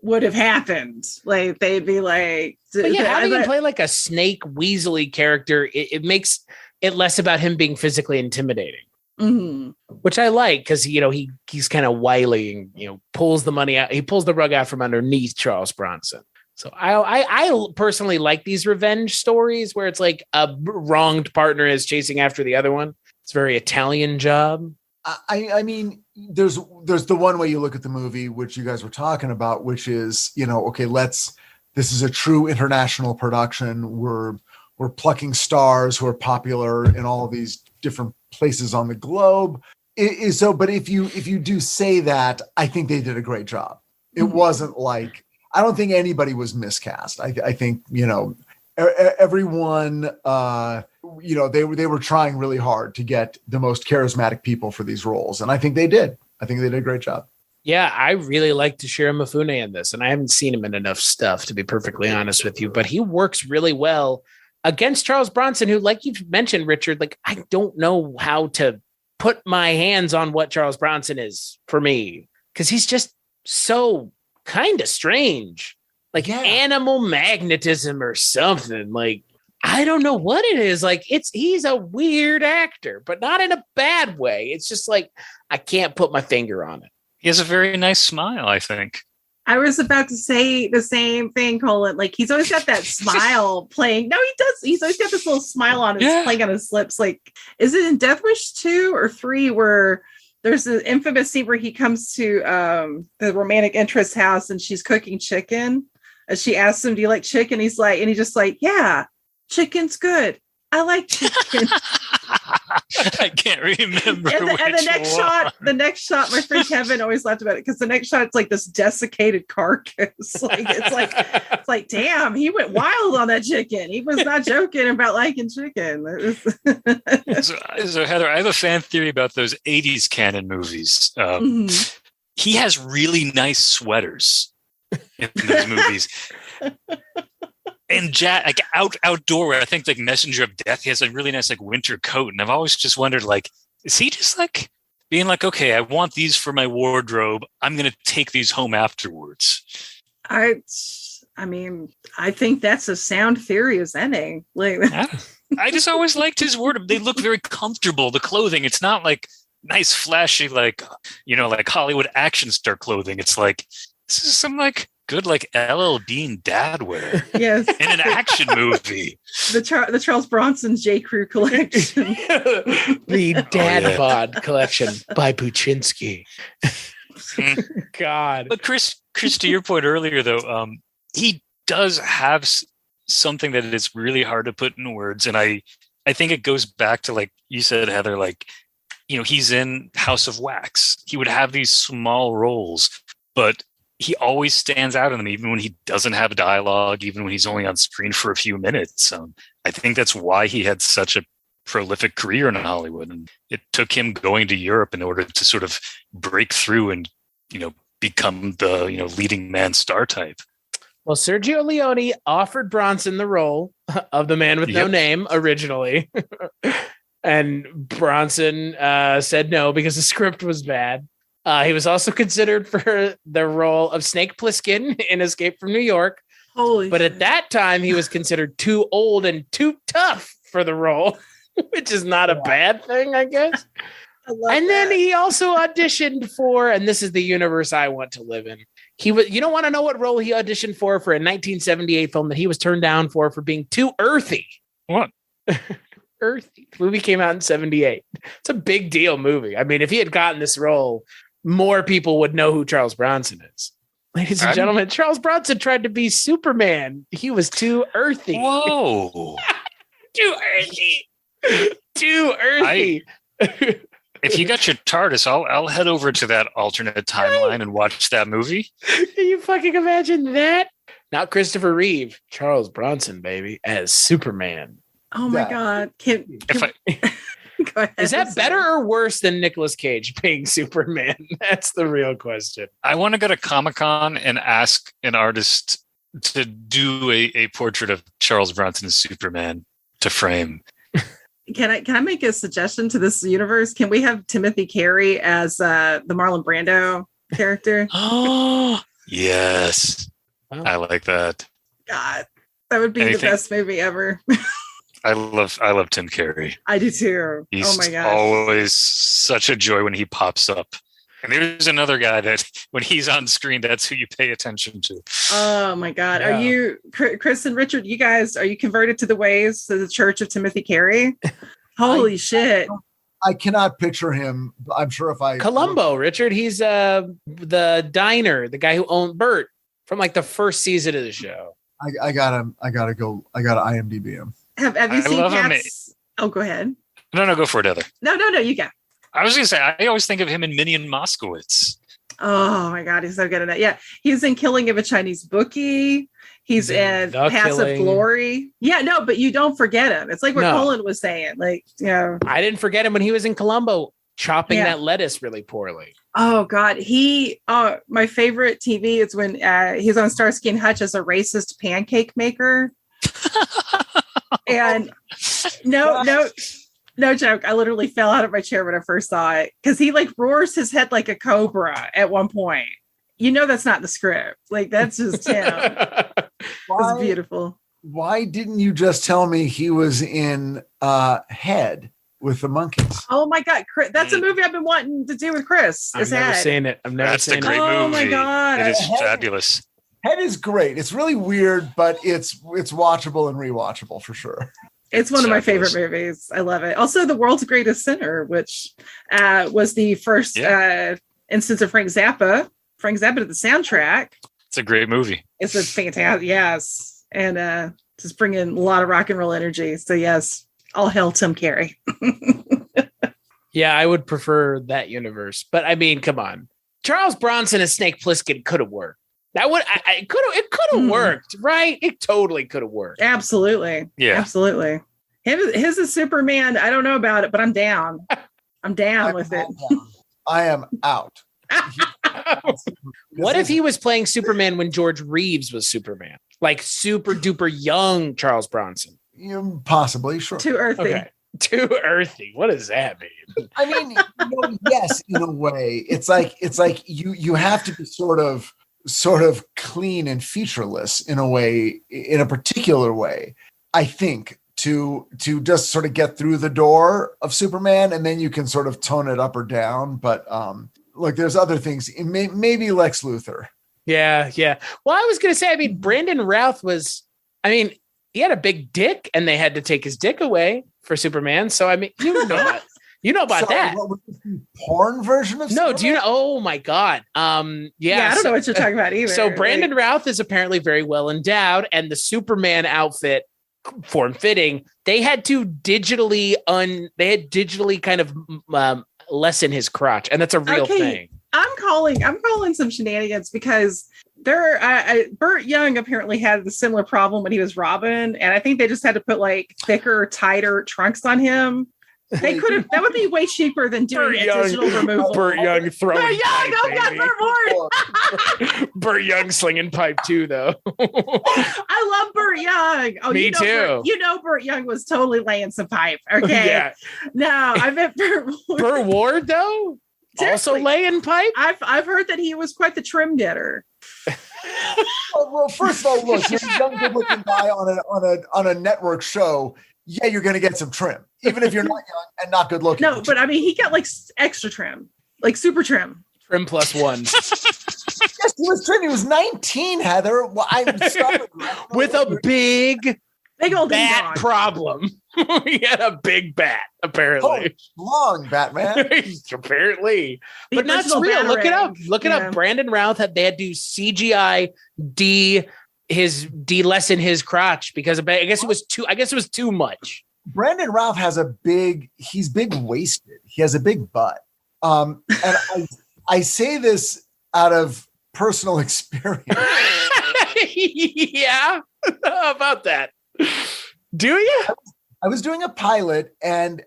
would have happened. Like they'd be like, but yeah, having him play like a snake weaselly character, it makes it less about him being physically intimidating. Which I like, because he's kind of wily and pulls the money out. He pulls the rug out from underneath Charles Bronson. So I personally like these revenge stories where it's like a wronged partner is chasing after the other one. It's a very Italian job. I mean, there's the one way you look at the movie, which you guys were talking about, which is okay, this is a true international production. We're plucking stars who are popular in all of these different places on the globe. But if you do say that, I think they did a great job. It wasn't like, I don't think anybody was miscast. I think, everyone, they were trying really hard to get the most charismatic people for these roles. And I think they did. I think they did a great job. Yeah, I really like Toshiro Mifune in this, and I haven't seen him in enough stuff, to be perfectly honest with you, but he works really well against Charles Bronson, who, like you've mentioned, Richard, like, I don't know how to put my hands on what Charles Bronson is for me, because he's just so kind of strange, like animal magnetism or something. Like, I don't know what it is. Like, he's a weird actor, but not in a bad way. It's just like, I can't put my finger on it. He has a very nice smile, I think. I was about to say the same thing, Cullen. Like, he's always got that smile playing. No, he does. He's always got this little smile on his playing on his lips. Like, is it in Death Wish 2 or 3 where there's an infamous scene where he comes to the romantic interest's house and she's cooking chicken? And she asks him, "Do you like chicken?" He's like, and he just like, "Yeah, chicken's good. I like chicken." I can't remember. And the next shot, my friend Kevin always laughed about it because the next shot, it's like this desiccated carcass. Like it's like, damn, he went wild on that chicken. He was not joking about liking chicken. So Heather, I have a fan theory about those 80s canon movies. He has really nice sweaters in those movies. And Jack, like outdoor, where I think like Messenger of Death, he has a really nice like winter coat, and I've always just wondered, like, is he just like being like, okay, I want these for my wardrobe, I'm gonna take these home afterwards? I mean, I think that's a sound theory as any. Like, I just always liked his wardrobe. They look very comfortable. The clothing, it's not like nice, flashy, like like Hollywood action star clothing. It's like, this is some like good like LL Bean dad wear. Yes. In an action movie. The Charles Bronson J. Crew collection. The Dad Bod collection by Buczynski. God. But Chris, to your point earlier though, he does have something that is really hard to put in words. And I think it goes back to, like you said, Heather, like, he's in House of Wax. He would have these small roles, but he always stands out in them, even when he doesn't have dialogue, even when he's only on screen for a few minutes. I think that's why he had such a prolific career in Hollywood. And it took him going to Europe in order to sort of break through and, become the, leading man star type. Well, Sergio Leone offered Bronson the role of the man with no name originally. And Bronson said no because the script was bad. He was also considered for the role of Snake Plissken in Escape from New York. But at that time, he was considered too old and too tough for the role, which is not a bad thing, I guess. Then he also auditioned for, and this is the universe I want to live in. You don't want to know what role he auditioned for a 1978 film that he was turned down for being too earthy. What? Earthy. The movie came out in 78. It's a big deal movie. I mean, if he had gotten this role, more people would know who Charles Bronson is. Ladies and gentlemen, Charles Bronson tried to be Superman. He was too earthy. Whoa. Too earthy. Too earthy. If you got your TARDIS, I'll head over to that alternate timeline and watch that movie. Can you fucking imagine that? Not Christopher Reeve. Charles Bronson, baby, as Superman. Oh my God. Go ahead. Is that better or worse than Nicolas Cage being Superman? That's the real question. I want to go to Comic-Con and ask an artist to do a portrait of Charles Bronson as Superman to frame. Can I make a suggestion to this universe? Can we have Timothy Carey as the Marlon Brando character? Oh, yes. Wow. I like that. God, that would be the best movie ever. I love Tim Carey. I do too. He's oh my gosh. always such a joy when he pops up. And there's another guy that when he's on screen, that's who you pay attention to. Oh my God. Yeah. Are you, Chris and Richard, you guys, are you converted to the ways of the Church of Timothy Carey? Holy shit. I cannot picture him. I'm sure if I Columbo, Richard, he's the diner, the guy who owned Bert from like the first season of the show. I gotta IMDb him. Have you seen Cats? Oh, go ahead. No, go for it, Heather. No, you go. I was going to say, I always think of him in Minnie and Moskowitz. Oh my God, he's so good at that. Yeah, he's in Killing of a Chinese Bookie. He's in Passive Glory. Yeah, no, but you don't forget him. It's like what Cullen was saying. Like, I didn't forget him when he was in Columbo, chopping that lettuce really poorly. Oh God, my favorite TV is when he's on Starsky and Hutch as a racist pancake maker. And no joke, I literally fell out of my chair when I first saw it because he like roars his head like a cobra at one point. That's not the script. Like that's just him. It's beautiful. Why didn't you just tell me he was in Head with the monkeys? Oh my God, Chris, that's a movie I've been wanting to do with Chris. I've never seen it. That's a great movie. Oh my God, it is fabulous. Head is great. It's really weird, but it's watchable and rewatchable for sure. It's one of my favorite movies. I love it. Also, The World's Greatest Sinner, which was the first instance of Frank Zappa to the soundtrack. It's a great movie. It's a fantastic, yes. And just bringing a lot of rock and roll energy. So yes, all hail Tim Carey. Yeah, I would prefer that universe. But I mean, come on. Charles Bronson as Snake Plissken could have worked. It could have worked, right? It totally could have worked. Absolutely. Yeah. Absolutely. His is Superman. I don't know about it, but I'm down. I'm down with it. I am out. What if he was playing Superman when George Reeves was Superman? Like super duper young Charles Bronson? Possibly, sure. Too earthy. Okay. Too earthy. What does that mean? I mean, yes, in a way. It's like you have to be sort of clean and featureless in a way, in a particular way, I think, to just sort of get through the door of Superman, and then you can sort of tone it up or down. But look, there's other things. Maybe Lex Luthor. Yeah. Well, I was going to say, I mean, Brandon Routh he had a big dick, and they had to take his dick away for Superman. So I mean, you know about that. What was the porn version of Superman? No, do you know? Oh my God. I don't know what you're talking about either. So Brandon Routh is apparently very well endowed, and the Superman outfit, form-fitting, they had to digitally kind of lessen his crotch, and that's a real thing. I'm calling some shenanigans because Burt Young apparently had the similar problem when he was Robin, and I think they just had to put like thicker, tighter trunks on him. They could have. That would be way cheaper than doing digital removal. Burt Young throwing. Burt Young, oh God, Burt Young slinging pipe too, though. I love Burt Young. Oh, me too. Burt Young was totally laying some pipe. Okay. Yeah. No, I meant Burt Ward though. Also laying pipe. I've heard that he was quite the trim getter. Well, first of all, look, you're a young, good-looking guy on a network show. Yeah, you're going to get some trim, even if you're not young and not good looking. No, but I mean, he got like extra trim, like super trim. Trim plus one. Yes, he was trim. He was 19, Heather. Well, I'm sorry. With a big old bat problem. He had a big bat, apparently. Oh, long Batman. Apparently. But that's real. Look it up. Look it up. Brandon Routh they had to CGI de-lessen his crotch because I guess it was too much. Brandon Routh he's big waisted. He has a big butt. And I say this out of personal experience. Yeah. How about that? Do you? I was doing a pilot and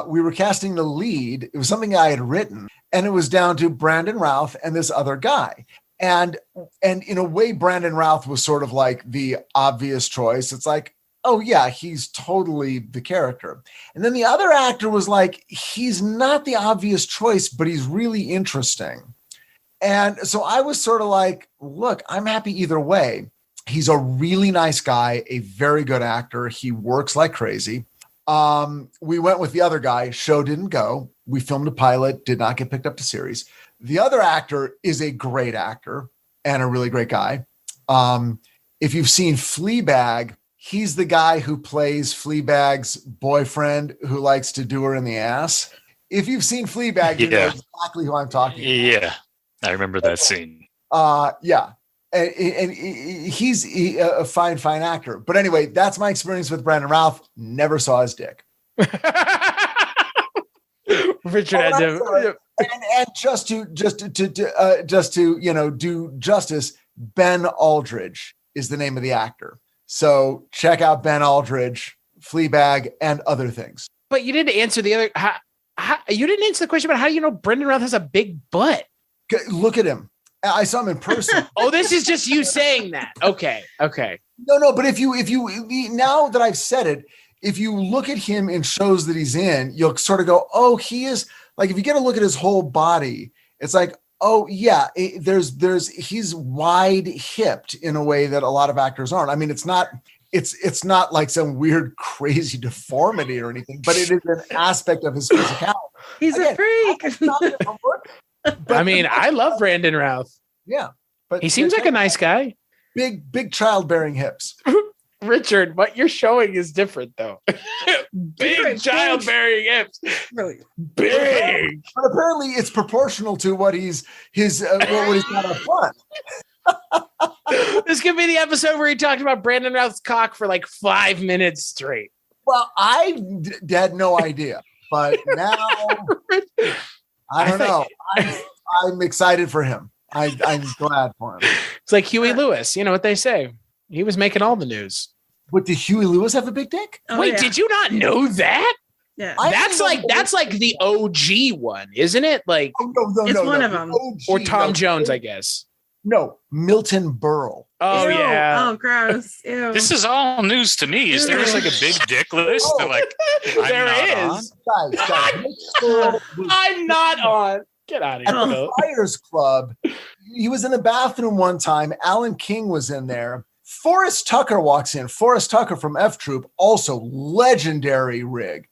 we were casting the lead. It was something I had written, and it was down to Brandon Routh and this other guy. And in a way, Brandon Routh was sort of like the obvious choice. It's like, oh yeah, he's totally the character. And then the other actor was like, he's not the obvious choice, but he's really interesting. And so I was sort of like, look, I'm happy either way. He's a really nice guy, a very good actor. He works like crazy. We went with the other guy. Show didn't go. We filmed a pilot, did not get picked up to series. The other actor is a great actor and a really great guy. If you've seen Fleabag, he's the guy who plays Fleabag's boyfriend who likes to do her in the ass. If you've seen Fleabag, you know exactly who I'm talking about. Yeah, I remember that scene. Yeah. And he's a fine actor. But anyway, that's my experience with Brandon Routh. Never saw his dick. Richard had to. And just to do justice, Ben Aldridge is the name of the actor. So check out Ben Aldridge, Fleabag, and other things. But you didn't answer the other. You didn't answer the question about how you know Brendan Routh has a big butt. Look at him. I saw him in person. Oh, this is just you saying that. Okay. No. But if you now that I've said it, if you look at him in shows that he's in, you'll sort of go, oh, he is like, if you get a look at his whole body, it's like, oh yeah, he's wide hipped in a way that a lot of actors aren't. I mean, it's not like some weird, crazy deformity or anything, but it is an aspect of his physicality. He's a freak. I mean, I love Brandon Routh. Yeah, but he seems like a nice guy. Big childbearing hips. Richard, what you're showing is different, though. Big childbearing hips. Really big. But apparently, it's proportional to what he's got up front. This could be the episode where he talked about Brandon Routh's cock for like 5 minutes straight. Well, I had no idea, but now I don't know. I'm excited for him. I'm glad for him. It's like Huey Lewis. You know what they say. He was making all the news. What, did Huey Lewis have a big dick? Oh, wait, did you not know that? Yeah, that's like the OG one, isn't it? Like, it's one of them. Or Tom Jones, I guess. No, Milton Berle. Oh, Ew. yeah. Oh, gross. Ew. This is all news to me. Is there just like a big dick list? There is. Guys, I'm not on. Get out of here. At the Friars Club, he was in the bathroom one time. Alan King was in there. Forrest Tucker walks in. Forrest Tucker from F Troop, also legendary rig.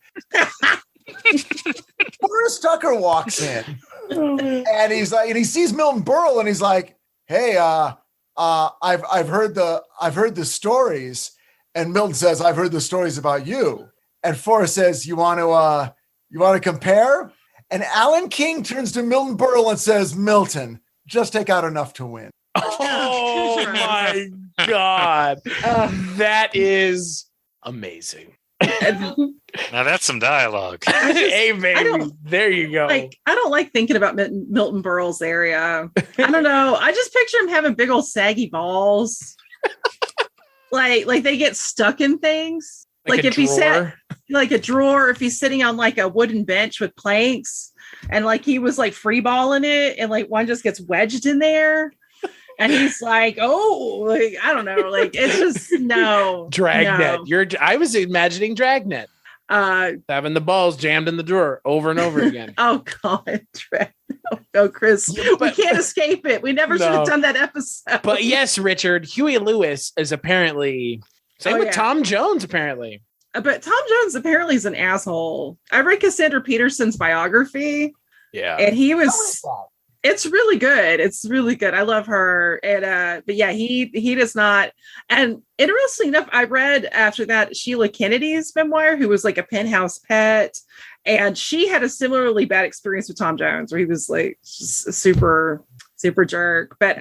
Forrest Tucker walks in, and he's like, and he sees Milton Berle, and he's like, "Hey, I've heard the stories." And Milton says, "I've heard the stories about you." And Forrest says, "You want to compare?" And Alan King turns to Milton Berle and says, "Milton, just take out enough to win." Oh my God. That is amazing. Now that's some dialogue. Hey, baby. There you go. I don't like thinking about Milton Berle's area. I don't know. I just picture him having big old saggy balls. like they get stuck in things. Like if he sat like a drawer, if he's sitting on like a wooden bench with planks and like he was like free balling it and like one just gets wedged in there. And he's like, oh, like, I don't know. Like, it's just no. Dragnet. No. I was imagining Dragnet. Having the balls jammed in the drawer over and over again. Oh, God. Oh, Chris. We can't escape it. We never should have done that episode. But yes, Richard, Huey Lewis is apparently, same with Tom Jones, apparently. But Tom Jones apparently is an asshole. I read Cassandra Peterson's biography. Yeah. And he was... It's really good. It's really good. I love her. And but yeah, he does not. And interestingly enough, I read after that Sheila Kennedy's memoir, who was like a penthouse pet, and she had a similarly bad experience with Tom Jones, where he was like just a super jerk. But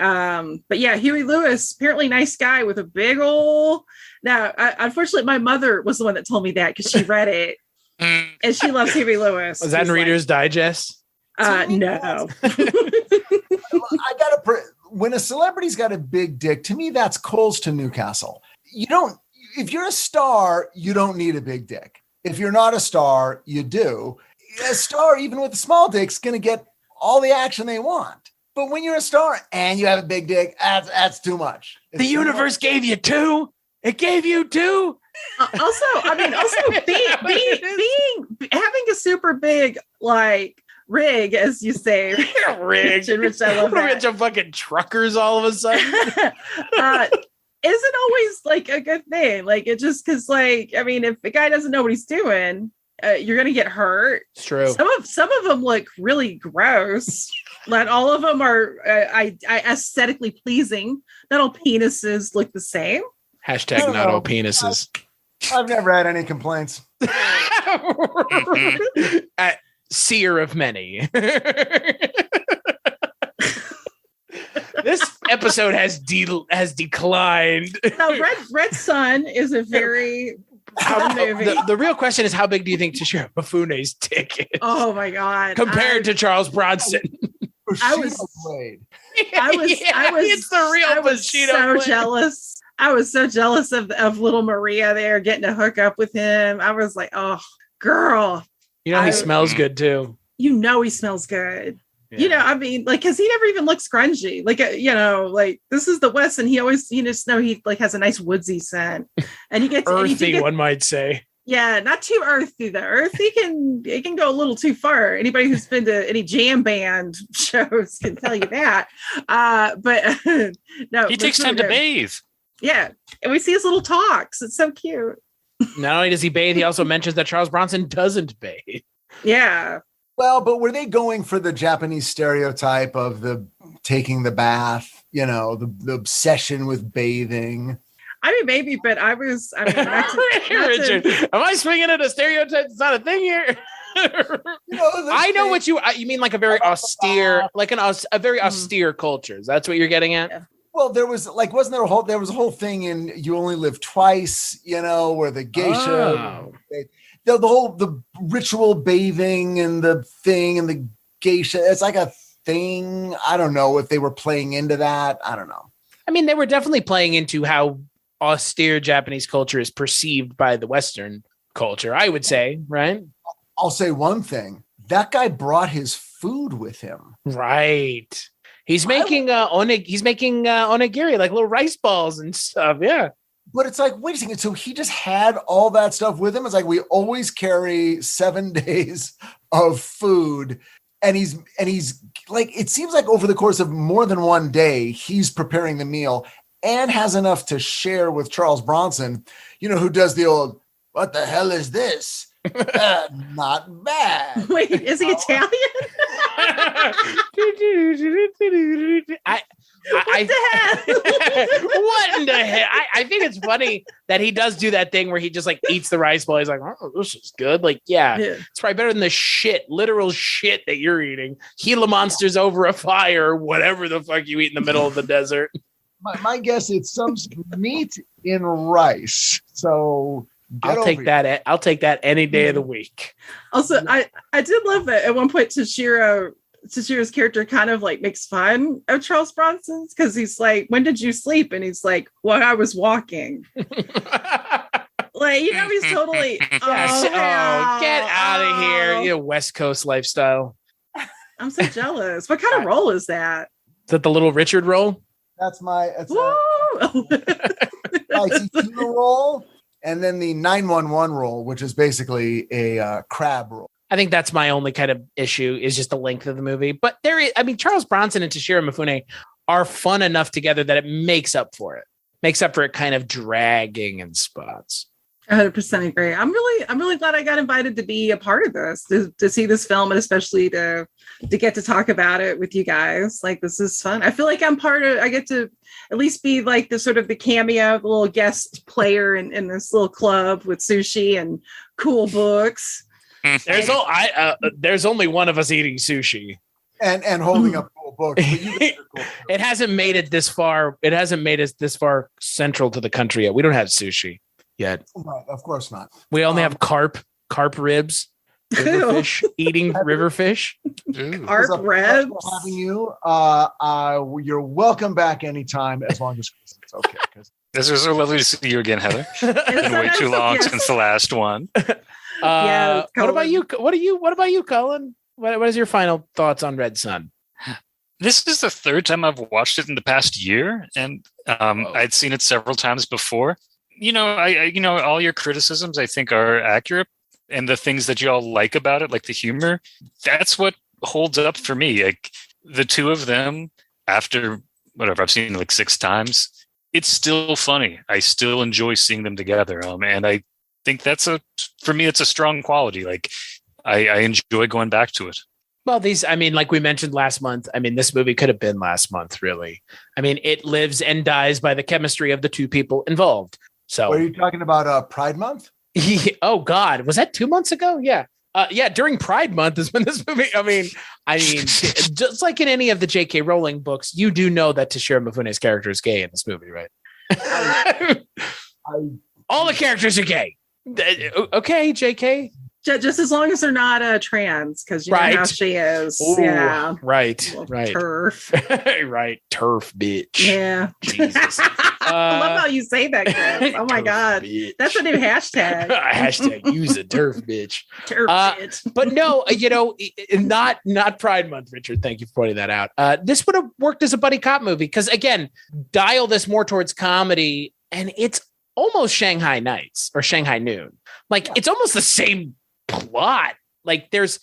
yeah, Huey Lewis, apparently nice guy with a big ole. Now, unfortunately, my mother was the one that told me that because she read it, and she loves Huey Lewis. Was that in Reader's Digest? No. When a celebrity's got a big dick, to me, that's Coles to Newcastle. If you're a star, you don't need a big dick. If you're not a star, you do. A star, even with a small dick, is going to get all the action they want. But when you're a star and you have a big dick, that's too much. The universe gave you two. It gave you two. Also being having a super big, like, rig, as you say. Rig. Rich, I love that. Rich of fucking truckers all of a sudden. Isn't always like a good thing. Like, it just, because, like, I mean, if a guy doesn't know what he's doing, you're gonna get hurt. It's true. Some of them look really gross. Not all of them are aesthetically pleasing. Not all penises look the same. Hashtag not all penises. I've never had any complaints. Seer of many. This episode has declined. Now, Red Sun is a very The real question is, how big do you think Toshiro Mifune's dick is? Oh my God. Compared to Charles Bronson. I was so jealous. I was so jealous of little Maria there getting to hook up with him. I was like, oh, girl. You know, he smells good too. You know, he smells good. Yeah. You know, I mean, like, cause he never even looks grungy. Like, you know, like this is the West, and he always, you just know he like has a nice woodsy scent, and he gets earthy, one might say. Yeah, not too earthy though. Earthy it can go a little too far. Anybody who's been to any jam band shows can tell you that. But no, he takes time to bathe. Yeah, and we see his little talks. It's so cute. Not only does he bathe, he also mentions that Charles Bronson doesn't bathe. Yeah. Well, but were they going for the Japanese stereotype of the taking the bath, you know, the obsession with bathing? I mean, maybe, but Richard, am I swinging at a stereotype? It's not a thing here. I know what you mean, like a very austere, like a very austere culture. That's what you're getting at? Yeah. Well, there was like, there was a whole thing in You Only Live Twice, you know, where the geisha, the ritual bathing and the thing and the geisha, it's like a thing. I don't know if they were playing into that. I don't know. I mean, they were definitely playing into how austere Japanese culture is perceived by the Western culture, I would say, right? I'll say one thing. That guy brought his food with him. Right. He's making onigiri, like little rice balls and stuff. Yeah. But it's like, wait a second. So he just had all that stuff with him. It's like, we always carry 7 days of food. And he's like, it seems like over the course of more than one day, he's preparing the meal and has enough to share with Charles Bronson, you know, who does the old, what the hell is this? Not bad. Wait, is he Italian? What the hell? What in the hell? I think it's funny that he does do that thing where he just like eats the rice ball. He's like, oh, this is good. Like, yeah, it's probably better than the literal shit that you're eating. Gila monsters over a fire, or whatever the fuck you eat in the middle of the desert. My guess, it's some meat in rice. So I'll take that. I'll take that any day of the week. Also, I did love that at one point Toshiro's character kind of like makes fun of Charles Bronson's, because he's like, when did you sleep? And he's like, well, I was walking. Like, you know, he's totally get out of here. You know, West Coast lifestyle. I'm so jealous. What kind of role is that? Is that the Little Richard role? That's my role. And then the 911 role, which is basically a crab role. I think that's my only kind of issue, is just the length of the movie. But Charles Bronson and Toshiro Mifune are fun enough together that it makes up for it. Makes up for it kind of dragging in spots. 100% agree. I'm really glad I got invited to be a part of this, to see this film, and especially to get to talk about it with you guys. Like, this is fun. I feel like I get to at least be like the sort of the cameo, the little guest player in this little club with sushi and cool books. There's only one of us eating sushi and holding up cool books. It hasn't made it this far. It hasn't made us this far central to the country yet. We don't have sushi yet. Right, of course not. We only have carp ribs, river fish, eating river fish. Carp ribs. Having you. You're welcome back anytime, as long as it's okay. This was so lovely to see you again, Heather. It's been way too long since the last one. What about you? What about you, Cullen? What is your final thoughts on Red Son? This is the third time I've watched it in the past year, and I'd seen it several times before. You know, I all your criticisms I think are accurate, and the things that you all like about it, like the humor, that's what holds up for me. Like, the two of them, after whatever I've seen like 6 times, it's still funny. I still enjoy seeing them together, and I think for me it's a strong quality. Like, I enjoy going back to it. Well, like we mentioned last month, this movie could have been last month, really. It lives and dies by the chemistry of the two people involved. So, are you talking about Pride Month? Oh God, was that 2 months ago? Yeah. During Pride Month is when this movie, just like in any of the J.K. Rowling books, you do know that Toshiro Mifune's character is gay in this movie, right? All the characters are gay. Okay, JK. Just as long as they're not trans, because you know how she is. Ooh, yeah. Right. Turf. Right. Turf bitch. Yeah. Jesus. I love how you say that, Chris. Oh my God. Bitch. That's a new hashtag. Hashtag use a turf bitch. Turf bitch. But no, not Pride Month, Richard. Thank you for pointing that out. This would have worked as a buddy cop movie because, again, dial this more towards comedy, and it's almost Shanghai Nights or Shanghai Noon. Like, it's almost the same plot. Like, there's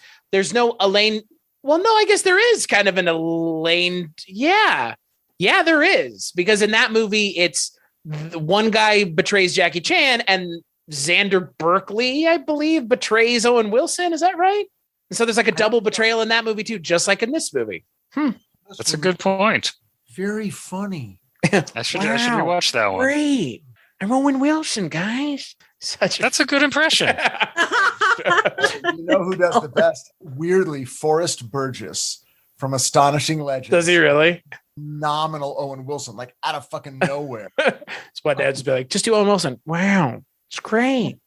no Alain. Well, no, I guess there is kind of an Alain. Yeah, there is, because in that movie, it's the one guy betrays Jackie Chan and Xander Berkeley, I believe, betrays Owen Wilson. Is that right? And so there's like a double betrayal in that movie too, just like in this movie. That's a good point. Very funny. I should rewatch that one. Great. I'm Owen Wilson, guys. That's a good impression. You know who does the best? Weirdly, Forrest Burgess from Astonishing Legends. Does he really? Phenomenal Owen Wilson, like out of fucking nowhere. So my dad just be like, just do Owen Wilson. Wow, it's great.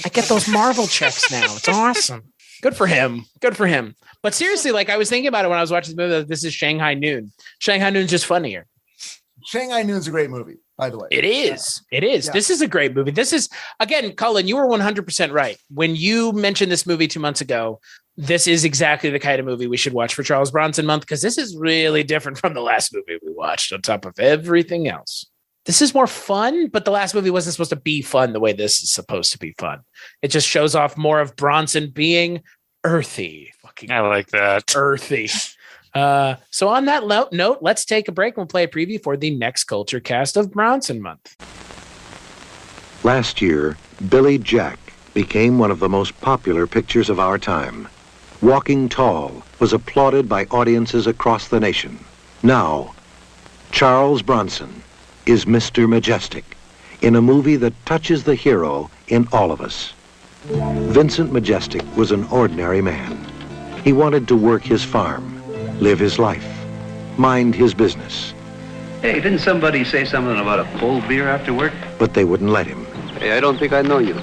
I get those Marvel checks now. It's awesome. Good for him. But seriously, like, I was thinking about it when I was watching the movie. This is Shanghai Noon. Shanghai Noon's just funnier. Shanghai Noon's a great movie, by the way. It is. It is. Yeah. This is a great movie. This is, again, Cullen, you were 100% right. When you mentioned this movie 2 months ago, this is exactly the kind of movie we should watch for Charles Bronson Month, because this is really different from the last movie we watched on top of everything else. This is more fun, but the last movie wasn't supposed to be fun the way this is supposed to be fun. It just shows off more of Bronson being earthy. I like that. Earthy. So on that note, let's take a break and we'll play a preview for the next Culture Cast of Bronson Month. Last year, Billy Jack became one of the most popular pictures of our time. Walking Tall was applauded by audiences across the nation. Now, Charles Bronson is Mr. Majestic in a movie that touches the hero in all of us. Vincent Majestic was an ordinary man. He wanted to work his farm, live his life, mind his business. Hey, didn't somebody say something about a cold beer after work? But they wouldn't let him. Hey, I don't think I know you.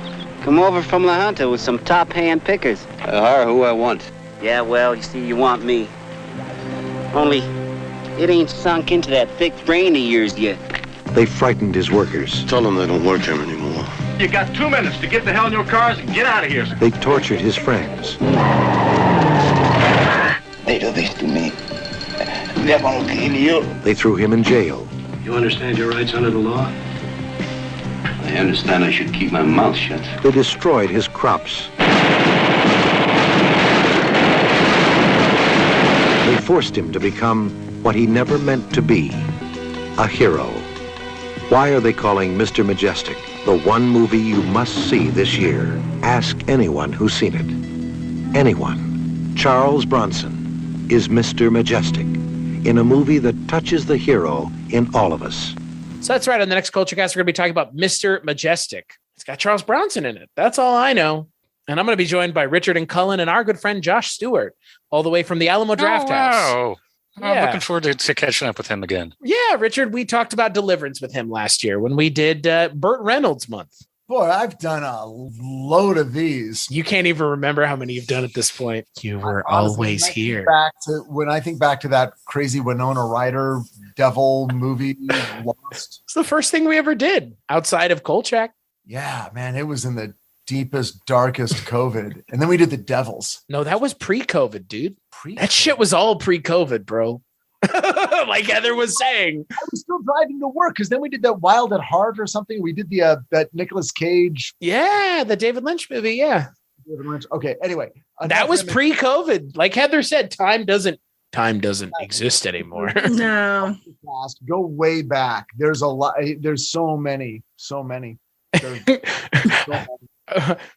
Come over from La Junta with some top hand pickers. I hire who I want. Yeah, well, you see, you want me. Only, it ain't sunk into that thick brain of yours yet. They frightened his workers. Tell them they don't work here anymore. You got 2 minutes to get the hell in your cars and get out of here. They tortured his friends. They do this to me. They're gonna kill you. They threw him in jail. You understand your rights under the law? I understand I should keep my mouth shut. They destroyed his crops. They forced him to become what he never meant to be, a hero. Why are they calling Mr. Majestic the one movie you must see this year? Ask anyone who's seen it. Anyone. Charles Bronson is Mr. Majestic in a movie that touches the hero in all of us. So that's right. On the next Culture Cast, we're going to be talking about Mr. Majestic. It's got Charles Bronson in it. That's all I know. And I'm going to be joined by Richard and Cullen and our good friend Josh Stewart, all the way from the Alamo Draft House. Wow. I'm looking forward to catching up with him again. Yeah, Richard, we talked about Deliverance with him last year when we did Burt Reynolds Month. Boy, I've done a load of these. You can't even remember how many you've done at this point. You were always here. When I think back to that crazy Winona Ryder devil movie, Lost. It's the first thing we ever did outside of Kolchak. Yeah, man, it was in the deepest, darkest COVID. And then we did the Devils. No, that was pre-COVID, dude. That shit was all pre-COVID, bro. Like Heather was saying. I was still driving to work because then we did that Wild at Heart or something. We did the that Nicolas Cage. Yeah, the David Lynch movie. Yeah. David Lynch. Okay. Anyway, that was pre-COVID. Like Heather said, time doesn't exist anymore. No. Go way back. There's a lot. There's so many. So many.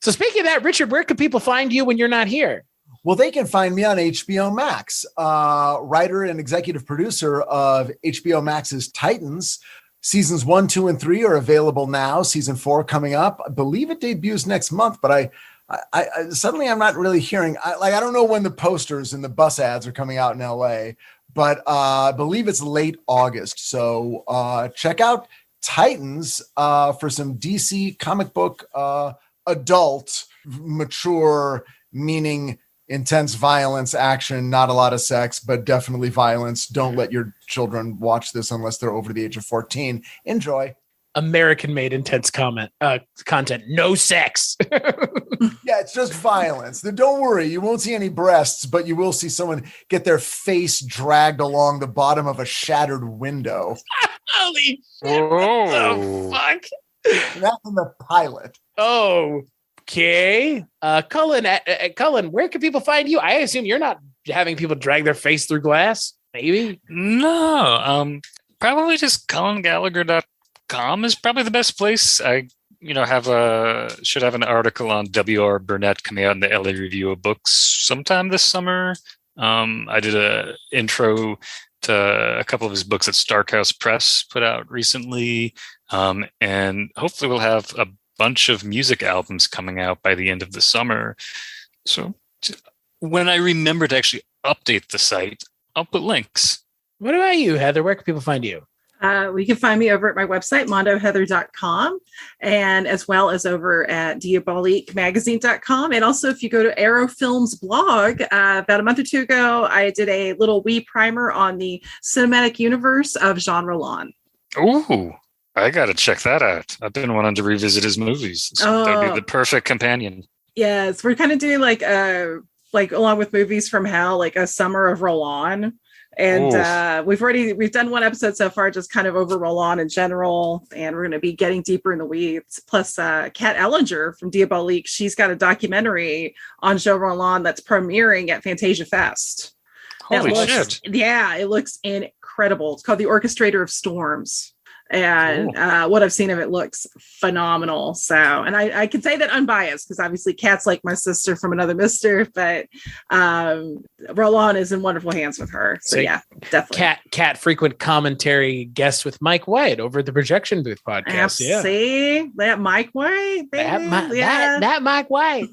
So speaking of that, Richard, where can people find you when you're not here? Well, they can find me on HBO Max, writer and executive producer of HBO Max's Titans. Seasons 1, 2, and 3 are available now. Season 4 coming up. I believe it debuts next month, but I suddenly I'm not really hearing. I don't know when the posters and the bus ads are coming out in LA, but I believe it's late August. So check out Titans for some DC comic book adult, mature, meaning intense violence, action, not a lot of sex, but definitely violence. Don't let your children watch this unless they're over the age of 14. Enjoy. American-made intense content. No sex. Yeah, it's just violence. Don't worry, you won't see any breasts, but you will see someone get their face dragged along the bottom of a shattered window. Holy shit! What the fuck? That's in the pilot. Oh, okay. Cullen, where can people find you? I assume you're not having people drag their face through glass. Maybe. No. Probably just CullenGallagher.com is probably the best place. I should have an article on W.R. Burnett coming out in the LA Review of Books sometime this summer. I did a intro to a couple of his books that Starkhouse Press put out recently. And hopefully we'll have a bunch of music albums coming out by the end of the summer. So when I remember to actually update the site, I'll put links. What about you, Heather? Where can people find you? You can find me over at my website, mondoheather.com, and as well as over at diabolicmagazine.com. And also, if you go to Arrow Films blog, about a month or two ago, I did a little wee primer on the cinematic universe of Jean Roland. Ooh, I got to check that out. I've been wanting to revisit his movies. So that would be the perfect companion. Yes, we're kind of doing like along with Movies from Hell, like a summer of Roland. And we've done one episode so far, just kind of over Roland in general, and we're going to be getting deeper in the weeds. Plus, Kat Ellinger from Diabolique, she's got a documentary on Jean Roland that's premiering at Fantasia Fest. Holy shit! Yeah, it looks incredible. It's called The Orchestrator of Storms. And what I've seen of it looks phenomenal. So, and I can say that unbiased because obviously Kat's like my sister from another mister, but Roland is in wonderful hands with her. So yeah, definitely. Kat frequent commentary guest with Mike White over at the Projection Booth podcast. See that Mike White, that Mike White.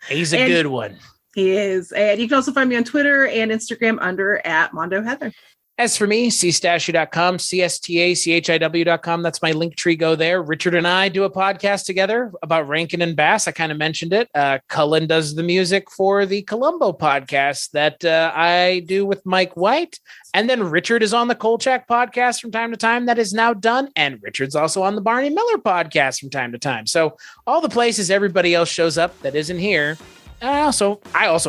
He's a good one. He is. And you can also find me on Twitter and Instagram under @MondoHeather. As for me, cstachiw.com, cstachiw.com. That's my link tree. Go there. Richard and I do a podcast together about Rankin and Bass. I kind of mentioned it. Cullen does the music for the Columbo podcast that I do with Mike White. And then Richard is on the Kolchak podcast from time to time. That is now done. And Richard's also on the Barney Miller podcast from time to time. So all the places everybody else shows up that isn't here. I also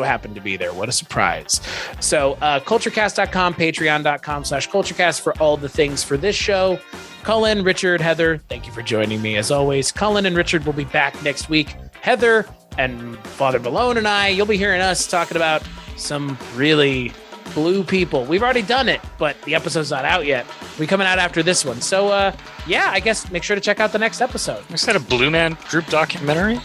happen to be there. What a surprise. So Kulturecast.com, patreon.com/Kulturecast for all the things for this show. Cullen, Richard, Heather, thank you for joining me as always. Cullen and Richard will be back next week. Heather and Father Malone and I, you'll be hearing us talking about some really blue people. We've already done it, but the episode's not out yet. We're coming out after this one. So, I guess make sure to check out the next episode. Is that a Blue Man Group documentary?